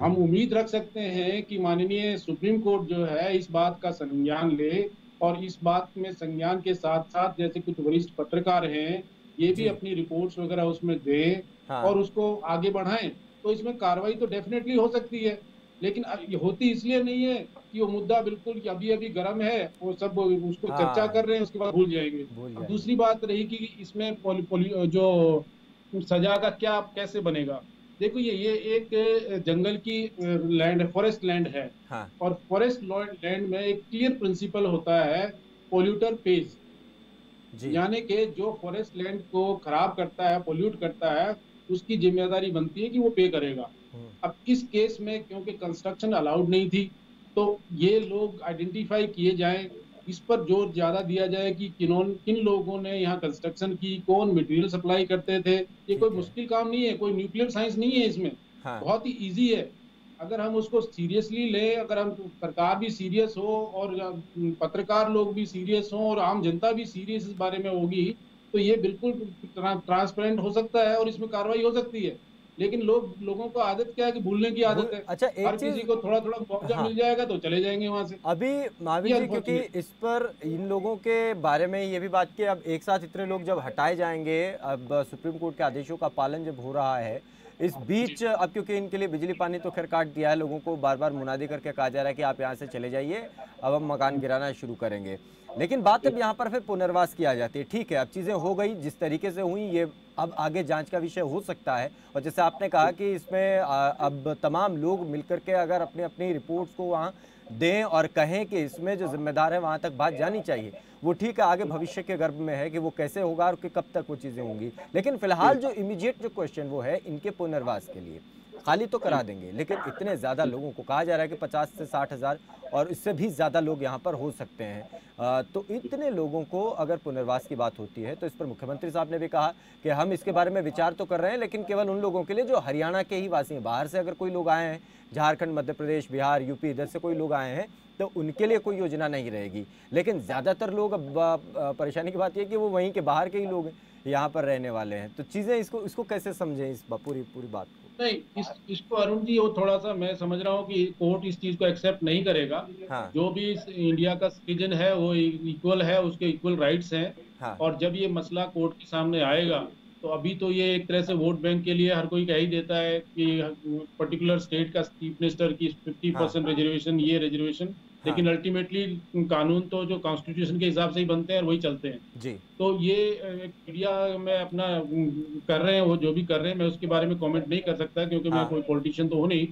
हम उम्मीद रख सकते हैं कि माननीय सुप्रीम कोर्ट जो है इस बात का संज्ञान ले, और इस बात में संज्ञान के साथ साथ जैसे कुछ वरिष्ठ पत्रकार हैं ये भी अपनी रिपोर्ट्स वगैरह उसमें दें और उसको आगे बढ़ाएं। तो इसमें कार्रवाई तो डेफिनेटली हो सकती है, लेकिन ये होती इसलिए नहीं है कि वो मुद्दा बिल्कुल अभी अभी गर्म है, वो सब उसको चर्चा कर रहे हैं, उसके बाद भूल जाएंगे। दूसरी बात रही कि इसमें जो सजा का क्या कैसे बनेगा। देखो ये एक जंगल की लैंड है, फॉरेस्ट लैंड है। और फॉरेस्ट लैंड में एक क्लियर प्रिंसिपल होता है, पोल्यूटर पेज, यानी कि जो फॉरेस्ट लैंड को खराब करता है, पोल्यूट करता है, उसकी जिम्मेदारी बनती है कि वो पे करेगा। अब इस केस में क्योंकि कंस्ट्रक्शन अलाउड नहीं थी, तो ये लोग आइडेंटिफाई किए जाएं, इस पर जोर ज्यादा दिया जाए कि किन लोगों ने यहाँ कंस्ट्रक्शन की, कौन मटेरियल सप्लाई करते थे। ये कोई मुश्किल काम नहीं है, कोई न्यूक्लियर साइंस नहीं है इसमें। बहुत ही इजी है अगर हम उसको सीरियसली लें, अगर हम सरकार भी सीरियस हो और पत्रकार लोग भी सीरियस हो और आम जनता भी सीरियस इस बारे में होगी, तो ये बिल्कुल ट्रांसपेरेंट हो सकता है और इसमें कार्रवाई हो सकती है। लेकिन लोगों को आदत क्या है कि भूलने की आदत है। अच्छा, हर किसी को थोड़ा थोड़ा मौका मिल जाएगा तो चले जाएंगे वहां से। अभी महावीर जी, क्योंकि इस पर इन लोगों के बारे में ये भी बात की, अब एक साथ इतने लोग जब हटाए जाएंगे, अब सुप्रीम कोर्ट के आदेशों का पालन जब हो रहा है, इस बीच अब क्योंकि इनके लिए बिजली पानी तो खैर काट दिया है, लोगों को बार बार मुनादी करके कहा जा रहा है कि आप यहाँ से चले जाइए, अब हम मकान गिराना शुरू करेंगे। लेकिन बात अब यहाँ पर फिर पुनर्वास किया जाती है। ठीक है, अब चीज़ें हो गई जिस तरीके से हुई, ये अब आगे जांच का विषय हो सकता है। और जैसे आपने कहा कि इसमें अब तमाम लोग मिलकर के अगर अपनी अपनी रिपोर्ट्स को वहाँ दें और कहें कि इसमें जो जिम्मेदार है वहाँ तक बात जानी चाहिए, वो ठीक है, आगे भविष्य के गर्भ में है कि वो कैसे होगा और कि कब तक वो चीज़ें होंगी। लेकिन फिलहाल जो इमीडिएट जो क्वेश्चन वो है इनके पुनर्वास के लिए खाली तो करा देंगे, लेकिन इतने ज़्यादा लोगों को कहा जा रहा है कि 50 से 60 हज़ार और इससे भी ज़्यादा लोग यहाँ पर हो सकते हैं। तो इतने लोगों को अगर पुनर्वास की बात होती है तो इस पर मुख्यमंत्री साहब ने भी कहा कि हम इसके बारे में विचार तो कर रहे हैं, लेकिन केवल उन लोगों के लिए जो हरियाणा के ही वासी हैं। बाहर से अगर कोई लोग आए हैं, झारखंड, मध्य प्रदेश, बिहार, यूपी, इधर से कोई लोग आए हैं तो उनके लिए कोई योजना नहीं रहेगी। लेकिन ज़्यादातर लोग, अब परेशानी की बात यह कि वो वहीं के बाहर के ही लोग यहाँ पर रहने वाले हैं। तो चीज़ें इसको कैसे समझें, इस पूरी बात को? नहीं, इसको अरुण जी, वो थोड़ा सा मैं समझ रहा हूँ कि कोर्ट इस चीज को एक्सेप्ट नहीं करेगा। जो भी इंडिया का सिटीजन है वो इक्वल है, उसके इक्वल राइट्स हैं। और जब ये मसला कोर्ट के सामने आएगा तो अभी तो ये एक तरह से वोट बैंक के लिए हर कोई कह ही देता है कि पर्टिकुलर स्टेट का चीफ मिनिस्टर की 50% रिजर्वेशन, ये रिजर्वेशन, लेकिन अल्टीमेटली कानून तो जो कॉन्स्टिट्यूशन के हिसाब से ही बनते हैं और वही चलते हैं जी। तो ये मीडिया में अपना कर रहे हैं, वो जो भी कर रहे हैं, मैं उसके बारे में कमेंट नहीं कर सकता क्योंकि मैं कोई पॉलिटिशियन तो हूँ नहीं।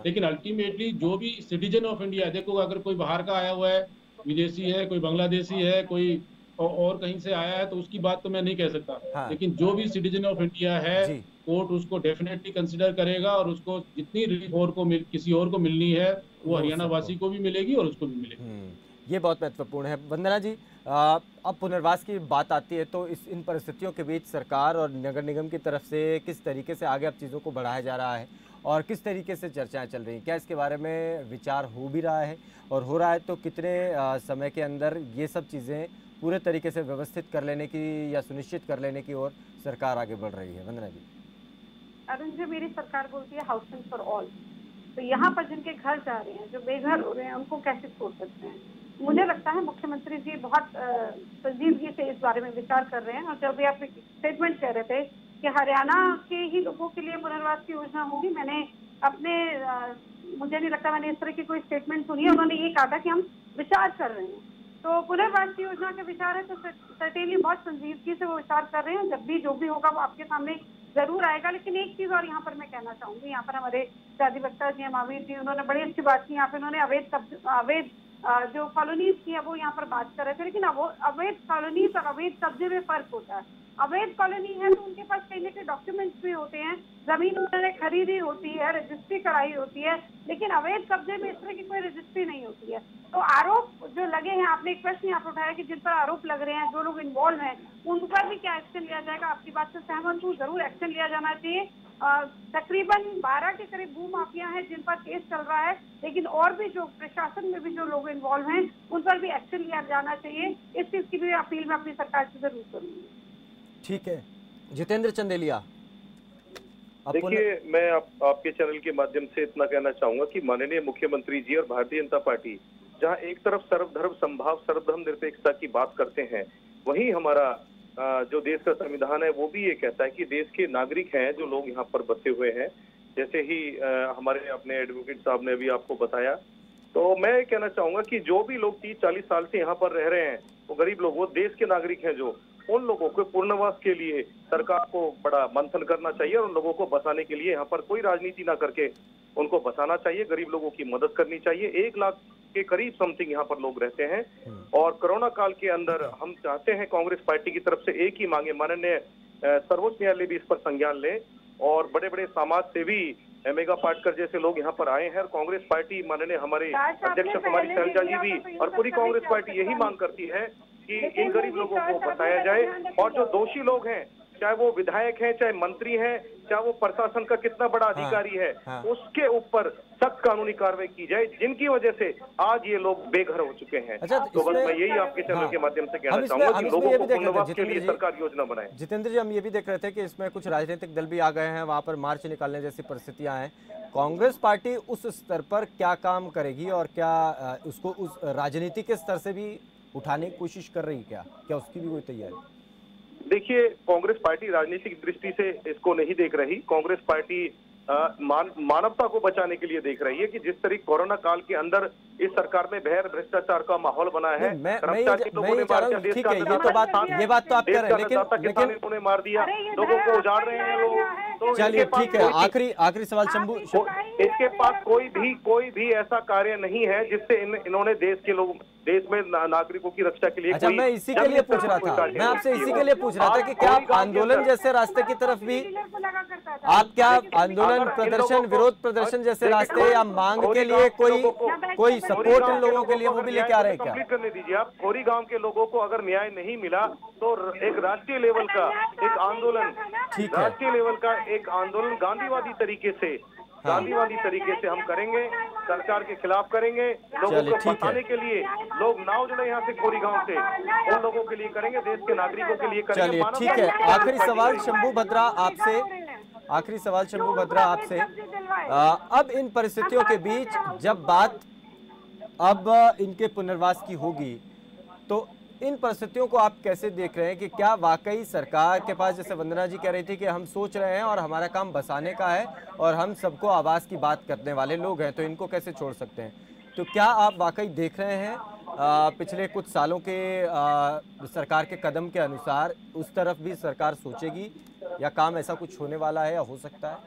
लेकिन अल्टीमेटली जो भी सिटीजन ऑफ इंडिया, देखो अगर कोई बाहर का आया हुआ है, विदेशी है, कोई बांग्लादेशी है, कोई और कहीं से आया है, तो उसकी बात तो मैं नहीं कह सकता। लेकिन जो भी सिटीजन ऑफ इंडिया है, कोर्ट उसको डेफिनेटली कंसिडर करेगा और उसको जितनी रिलीफ किसी और को मिलनी है वो हरियाणा वासी को भी मिलेगी और उसको भी मिलेगी। ये बहुत महत्वपूर्ण है। वंदना जी, अब पुनर्वास की बात आती है तो इन परिस्थितियों के बीच सरकार और नगर निगम की तरफ से किस तरीके से आगे अब चीज़ों को बढ़ाया जा रहा है और किस तरीके से चर्चाएं चल रही हैं? क्या इसके बारे में विचार हो भी रहा है, और हो रहा है तो कितने समय के अंदर ये सब चीज़ें पूरे तरीके से व्यवस्थित कर लेने की या सुनिश्चित कर लेने की ओर सरकार आगे बढ़ रही है? वंदना जी। अरुण जी, मेरी सरकार बोलती है हाउसिंग फॉर ऑल, तो यहाँ पर जिनके घर जा रहे हैं, जो बेघर हो रहे हैं, उनको कैसे छोड़ सकते हैं? मुझे लगता है मुख्यमंत्री जी बहुत संजीदगी से इस बारे में विचार कर रहे हैं। और जब भी आप एक स्टेटमेंट कह रहे थे कि हरियाणा के ही लोगों के लिए पुनर्वास की योजना होगी, मैंने मुझे नहीं लगता मैंने इस तरह की कोई स्टेटमेंट सुनी है। उन्होंने ये कहा था कि हम विचार कर रहे हैं, तो पुनर्वास की योजना के विचार है तो सर्टेनली बहुत संजीदगी से वो विचार कर रहे हैं। जब भी जो भी होगा वो आपके सामने जरूर आएगा। लेकिन एक चीज और यहाँ पर मैं कहना चाहूंगी, यहाँ पर हमारे अधिवक्ता जी महावीर जी, उन्होंने बड़ी अच्छी बात की। यहाँ पे उन्होंने अवैध जो कॉलोनीज की है वो यहाँ पर बात कर रहे थे, लेकिन अवैध कॉलोनीज और अवैध कब्जे में फर्क होता है। अवैध कॉलोनी है तो उनके पास कहीं ना कहीं डॉक्यूमेंट्स भी होते हैं, जमीन उन्होंने खरीदी होती है, रजिस्ट्री कराई होती है, लेकिन अवैध कब्जे में इस तरह की कोई रजिस्ट्री नहीं होती है। तो आरोप जो लगे हैं, आपने एक प्रश्न यहाँ पर उठाया कि जिन पर आरोप लग रहे हैं, जो लोग इन्वॉल्व हैं, उन पर भी क्या एक्शन लिया जाएगा? आपकी बात से सहमत हूँ, जरूर एक्शन लिया जाना चाहिए। तकरीबन 12 के करीब भू माफिया हैं जिन पर केस चल रहा है, लेकिन और भी जो प्रशासन में भी जो लोग इन्वॉल्व हैं उन पर भी एक्शन लिया जाना चाहिए। इस चीज की भी अपील मैं अपनी सरकार से जरूर करूंगी। ठीक है, जितेंद्र चंदेलिया। देखिए, मैं आपके चैनल के माध्यम से इतना कहना चाहूंगा कि माननीय मुख्यमंत्री जी और भारतीय जनता पार्टी जहां एक तरफ सर्वधर्म संभाव, सर्वधर्म निरपेक्षता की बात करते हैं, वहीं हमारा जो देश का संविधान है वो भी ये कहता है कि देश के नागरिक हैं जो लोग यहाँ पर बसे हुए हैं। जैसे ही हमारे अपने एडवोकेट साहब ने भी आपको बताया, तो मैं कहना चाहूंगा कि जो भी लोग 30-40 साल से यहाँ पर रह रहे हैं, वो गरीब लोग, वो देश के नागरिक हैं, जो उन लोगों को पुनर्वास के लिए सरकार को बड़ा मंथन करना चाहिए और उन लोगों को बसाने के लिए यहाँ पर कोई राजनीति ना करके उनको बसाना चाहिए। गरीब लोगों की मदद करनी चाहिए। 1 लाख के करीब समथिंग यहाँ पर लोग रहते हैं और कोरोना काल के अंदर हम चाहते हैं कांग्रेस पार्टी की तरफ से एक ही मांगे, माननीय सर्वोच्च न्यायालय भी इस पर संज्ञान ले और बड़े बड़े समाज सेवी मेगा पाटकर जैसे लोग यहाँ पर आए हैं। और कांग्रेस पार्टी, माननीय हमारे अध्यक्ष कुमारी शैलजा जी भी और पूरी कांग्रेस पार्टी यही मांग करती है कि इन गरीब लोगों को बताया जाए और जो दोषी लोग हैं, चाहे वो विधायक हैं, चाहे मंत्री हैं, चाहे वो प्रशासन का कितना बड़ा अधिकारी है, उसके ऊपर सख्त कानूनी कार्रवाई की जाए, जिनकी वजह से आज ये लोग बेघर हो चुके हैं। तो बस मैं यही आपके चैनल के माध्यम से कहना चाहूंगा कि लोगों को पुनर्वास के लिए सरकार योजना बनाए। जितेंद्र जी, हम ये भी देख रहे थे कि इसमें कुछ राजनीतिक दल भी आ गए हैं, वहां पर मार्च निकालने जैसी परिस्थितियां हैं। कांग्रेस पार्टी उस स्तर पर क्या काम करेगी और क्या उसको उस राजनीति के स्तर से भी उठाने की कोशिश कर रही है? क्या उसकी भी कोई तैयारी? देखिए, कांग्रेस पार्टी राजनीतिक दृष्टि से इसको नहीं देख रही। कांग्रेस पार्टी मानवता को बचाने के लिए देख रही है कि जिस तरीके कोरोना काल के अंदर इस सरकार में भ्रष्टाचार का माहौल बना है, कर्मचारी लोगों ने मार दिया, देश का ये बात तो आप कह रहे हैं, लेकिन इन्होंने मार दिया, लोगों को उजाड़ रहे हैं लोग। तो चलिए ठीक है, आखिरी सवाल शंभू। इसके पास कोई भी ऐसा कार्य नहीं है जिससे इन्होंने देश में नागरिकों की रक्षा के लिए। अच्छा, मैं इसी के लिए पूछ रहा था, मैं आपसे इसी के लिए पूछ रहा था कि क्या आप आंदोलन जैसे रास्ते की तरफ भी, आप क्या आंदोलन, प्रदर्शन, विरोध प्रदर्शन जैसे रास्ते या मांग के लिए कोई सपोर्ट इन लोगों के लिए वो भी लेके आ रहे हैं क्या? कंप्लीट करने दीजिए आप। खोरी गांव के लोगों को अगर न्याय नहीं मिला तो एक राष्ट्रीय लेवल का एक आंदोलन, राष्ट्रीय लेवल का एक आंदोलन गांधीवादी तरीके से हम करेंगे, सरकार के खिलाफ करेंगे, लोगों को बचाने के लिए। लोग नाव जुड़े यहाँ से खोरी गांव से, उन लोगों के लिए करेंगे, देश के नागरिकों के लिए करेंगे। चलिए ठीक है, आखिरी सवाल शंभू भद्रा आपसे, अब इन परिस्थितियों के बीच जब बात अब इनके पुनर्वास की होगी, तो इन परिस्थितियों को आप कैसे देख रहे हैं कि क्या वाकई सरकार के पास, जैसे वंदना जी कह रही थी कि हम सोच रहे हैं और हमारा काम बसाने का है और हम सबको आवाज़ की बात करने वाले लोग हैं, तो इनको कैसे छोड़ सकते हैं? तो क्या आप वाकई देख रहे हैं पिछले कुछ सालों के सरकार के कदम के अनुसार उस तरफ भी सरकार सोचेगी या काम ऐसा कुछ होने वाला है या हो सकता है?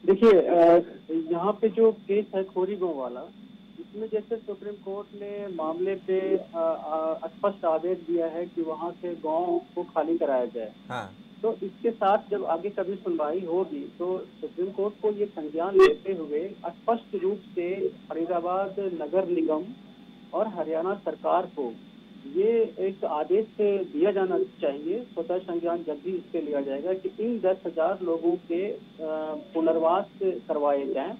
देखिए, यहाँ पे जो केस है खोरी गांव वाला, इसमें जैसे सुप्रीम कोर्ट ने मामले पे स्पष्ट आदेश दिया है कि वहाँ से गांव को खाली कराया जाए। हाँ। तो इसके साथ जब आगे कभी सुनवाई होगी तो सुप्रीम कोर्ट को ये संज्ञान लेते हुए स्पष्ट रूप से फरीदाबाद नगर निगम और हरियाणा सरकार को ये एक आदेश दिया जाना चाहिए, स्वतः संज्ञान जल्दी इस पे लिया जाएगा कि इन 10,000 लोगों के पुनर्वास करवाए जाएं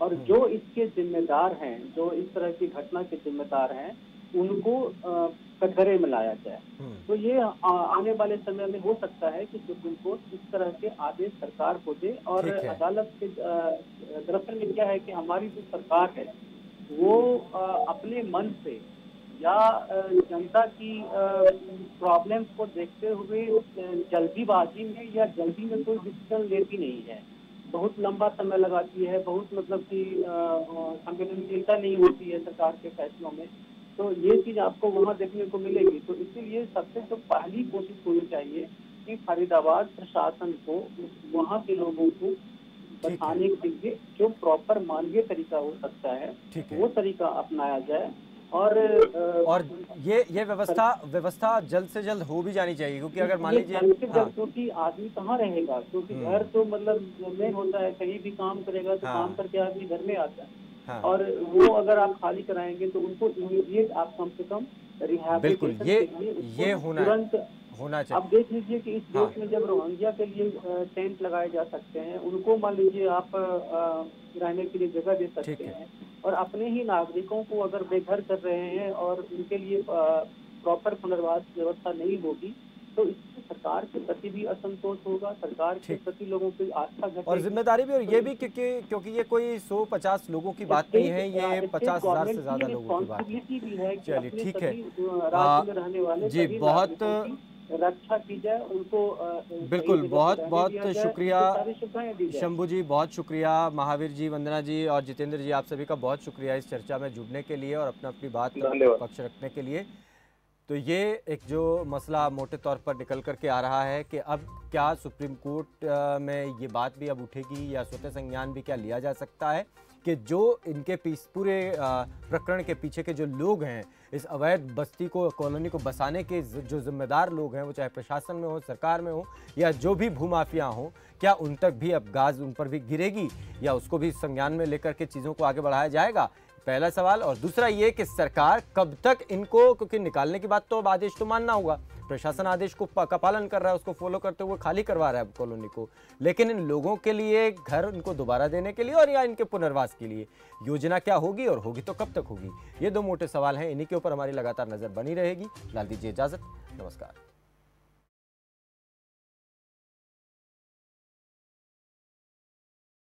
और जो इसके जिम्मेदार हैं, जो इस तरह की घटना के जिम्मेदार हैं, उनको कटघरे में लाया जाए। तो ये आने वाले समय में हो सकता है कि सुप्रीम कोर्ट इस तरह के आदेश सरकार को दे। और अदालत के दरअसल में क्या है कि हमारी जो सरकार है वो अपने मन से या जनता की प्रॉब्लम्स को देखते हुए जल्दीबाजी में या जल्दी में कोई डिसीजन लेती नहीं है, बहुत लंबा समय लगाती है, बहुत मतलब कि संवेदनशीलता नहीं होती है सरकार के फैसलों में। तो ये चीज आपको वहाँ देखने को मिलेगी। तो इसीलिए सबसे तो पहली कोशिश होनी चाहिए कि फरीदाबाद प्रशासन को वहाँ के लोगों को बताने के लिए जो प्रॉपर मानवीय तरीका हो सकता है वो तरीका अपनाया जाए। और ये व्यवस्था जल्द से जल्द हो भी जानी चाहिए, क्योंकि अगर मान लीजिए क्योंकि आदमी कहाँ रहेगा, क्योंकि घर तो मतलब में होता है, कहीं भी काम करेगा तो काम करके आदमी घर में आता है। और वो अगर आप खाली कराएंगे तो उनको इमीडिएट आप कम से कम बिल्कुल ये होना चाहिए। अब देख लीजिए कि इस देश में जब रोहिंग्या के लिए टेंट लगाए जा सकते हैं, उनको मान लीजिए आप रहने के लिए जगह दे सकते हैं, और अपने ही नागरिकों को अगर बेघर कर रहे हैं और उनके लिए प्रॉपर पुनर्वास व्यवस्था नहीं होगी तो इससे सरकार के प्रति भी असंतोष होगा, सरकार के प्रति लोगों की आस्था घटेगी और जिम्मेदारी भी। और ये भी क्योंकि ये कोई 150 लोगों की बात नहीं है, ये 50,000 से ज्यादा लोगों की बात है। चलिए ठीक है राज्य में रहने वाले जी, बहुत रक्षा की जाए, उनको बिल्कुल बहुत शुक्रिया शंभू जी, बहुत शुक्रिया महावीर जी, वंदना जी और जितेंद्र जी, आप सभी का बहुत शुक्रिया इस चर्चा में जुड़ने के लिए और अपनी बात पक्ष रखने के लिए। तो ये एक जो मसला मोटे तौर पर निकल करके आ रहा है कि अब क्या सुप्रीम कोर्ट में ये बात भी अब उठेगी या स्वतः संज्ञान भी क्या लिया जा सकता है कि जो इनके पूरे प्रकरण के पीछे के जो लोग हैं, इस अवैध बस्ती को, कॉलोनी को बसाने के जो जिम्मेदार लोग हैं, वो चाहे प्रशासन में हो, सरकार में हो या जो भी भूमाफिया हो, क्या उन तक भी अब गाज उन पर भी गिरेगी या उसको भी संज्ञान में लेकर के चीज़ों को आगे बढ़ाया जाएगा, पहला सवाल। और दूसरा ये कि सरकार कब तक इनको, क्योंकि निकालने की बात तो अब आदेश तो मानना होगा, प्रशासन आदेश का पालन कर रहा है, उसको फॉलो करते हुए खाली करवा रहा है कॉलोनी को, लेकिन इन लोगों के लिए घर इनको दोबारा देने के लिए और या इनके पुनर्वास के लिए योजना क्या होगी और होगी तो कब तक होगी, ये दो मोटे सवाल हैं। इन्हीं के ऊपर हमारी लगातार नजर बनी रहेगी। फिलहाल दीजिए इजाजत, नमस्कार।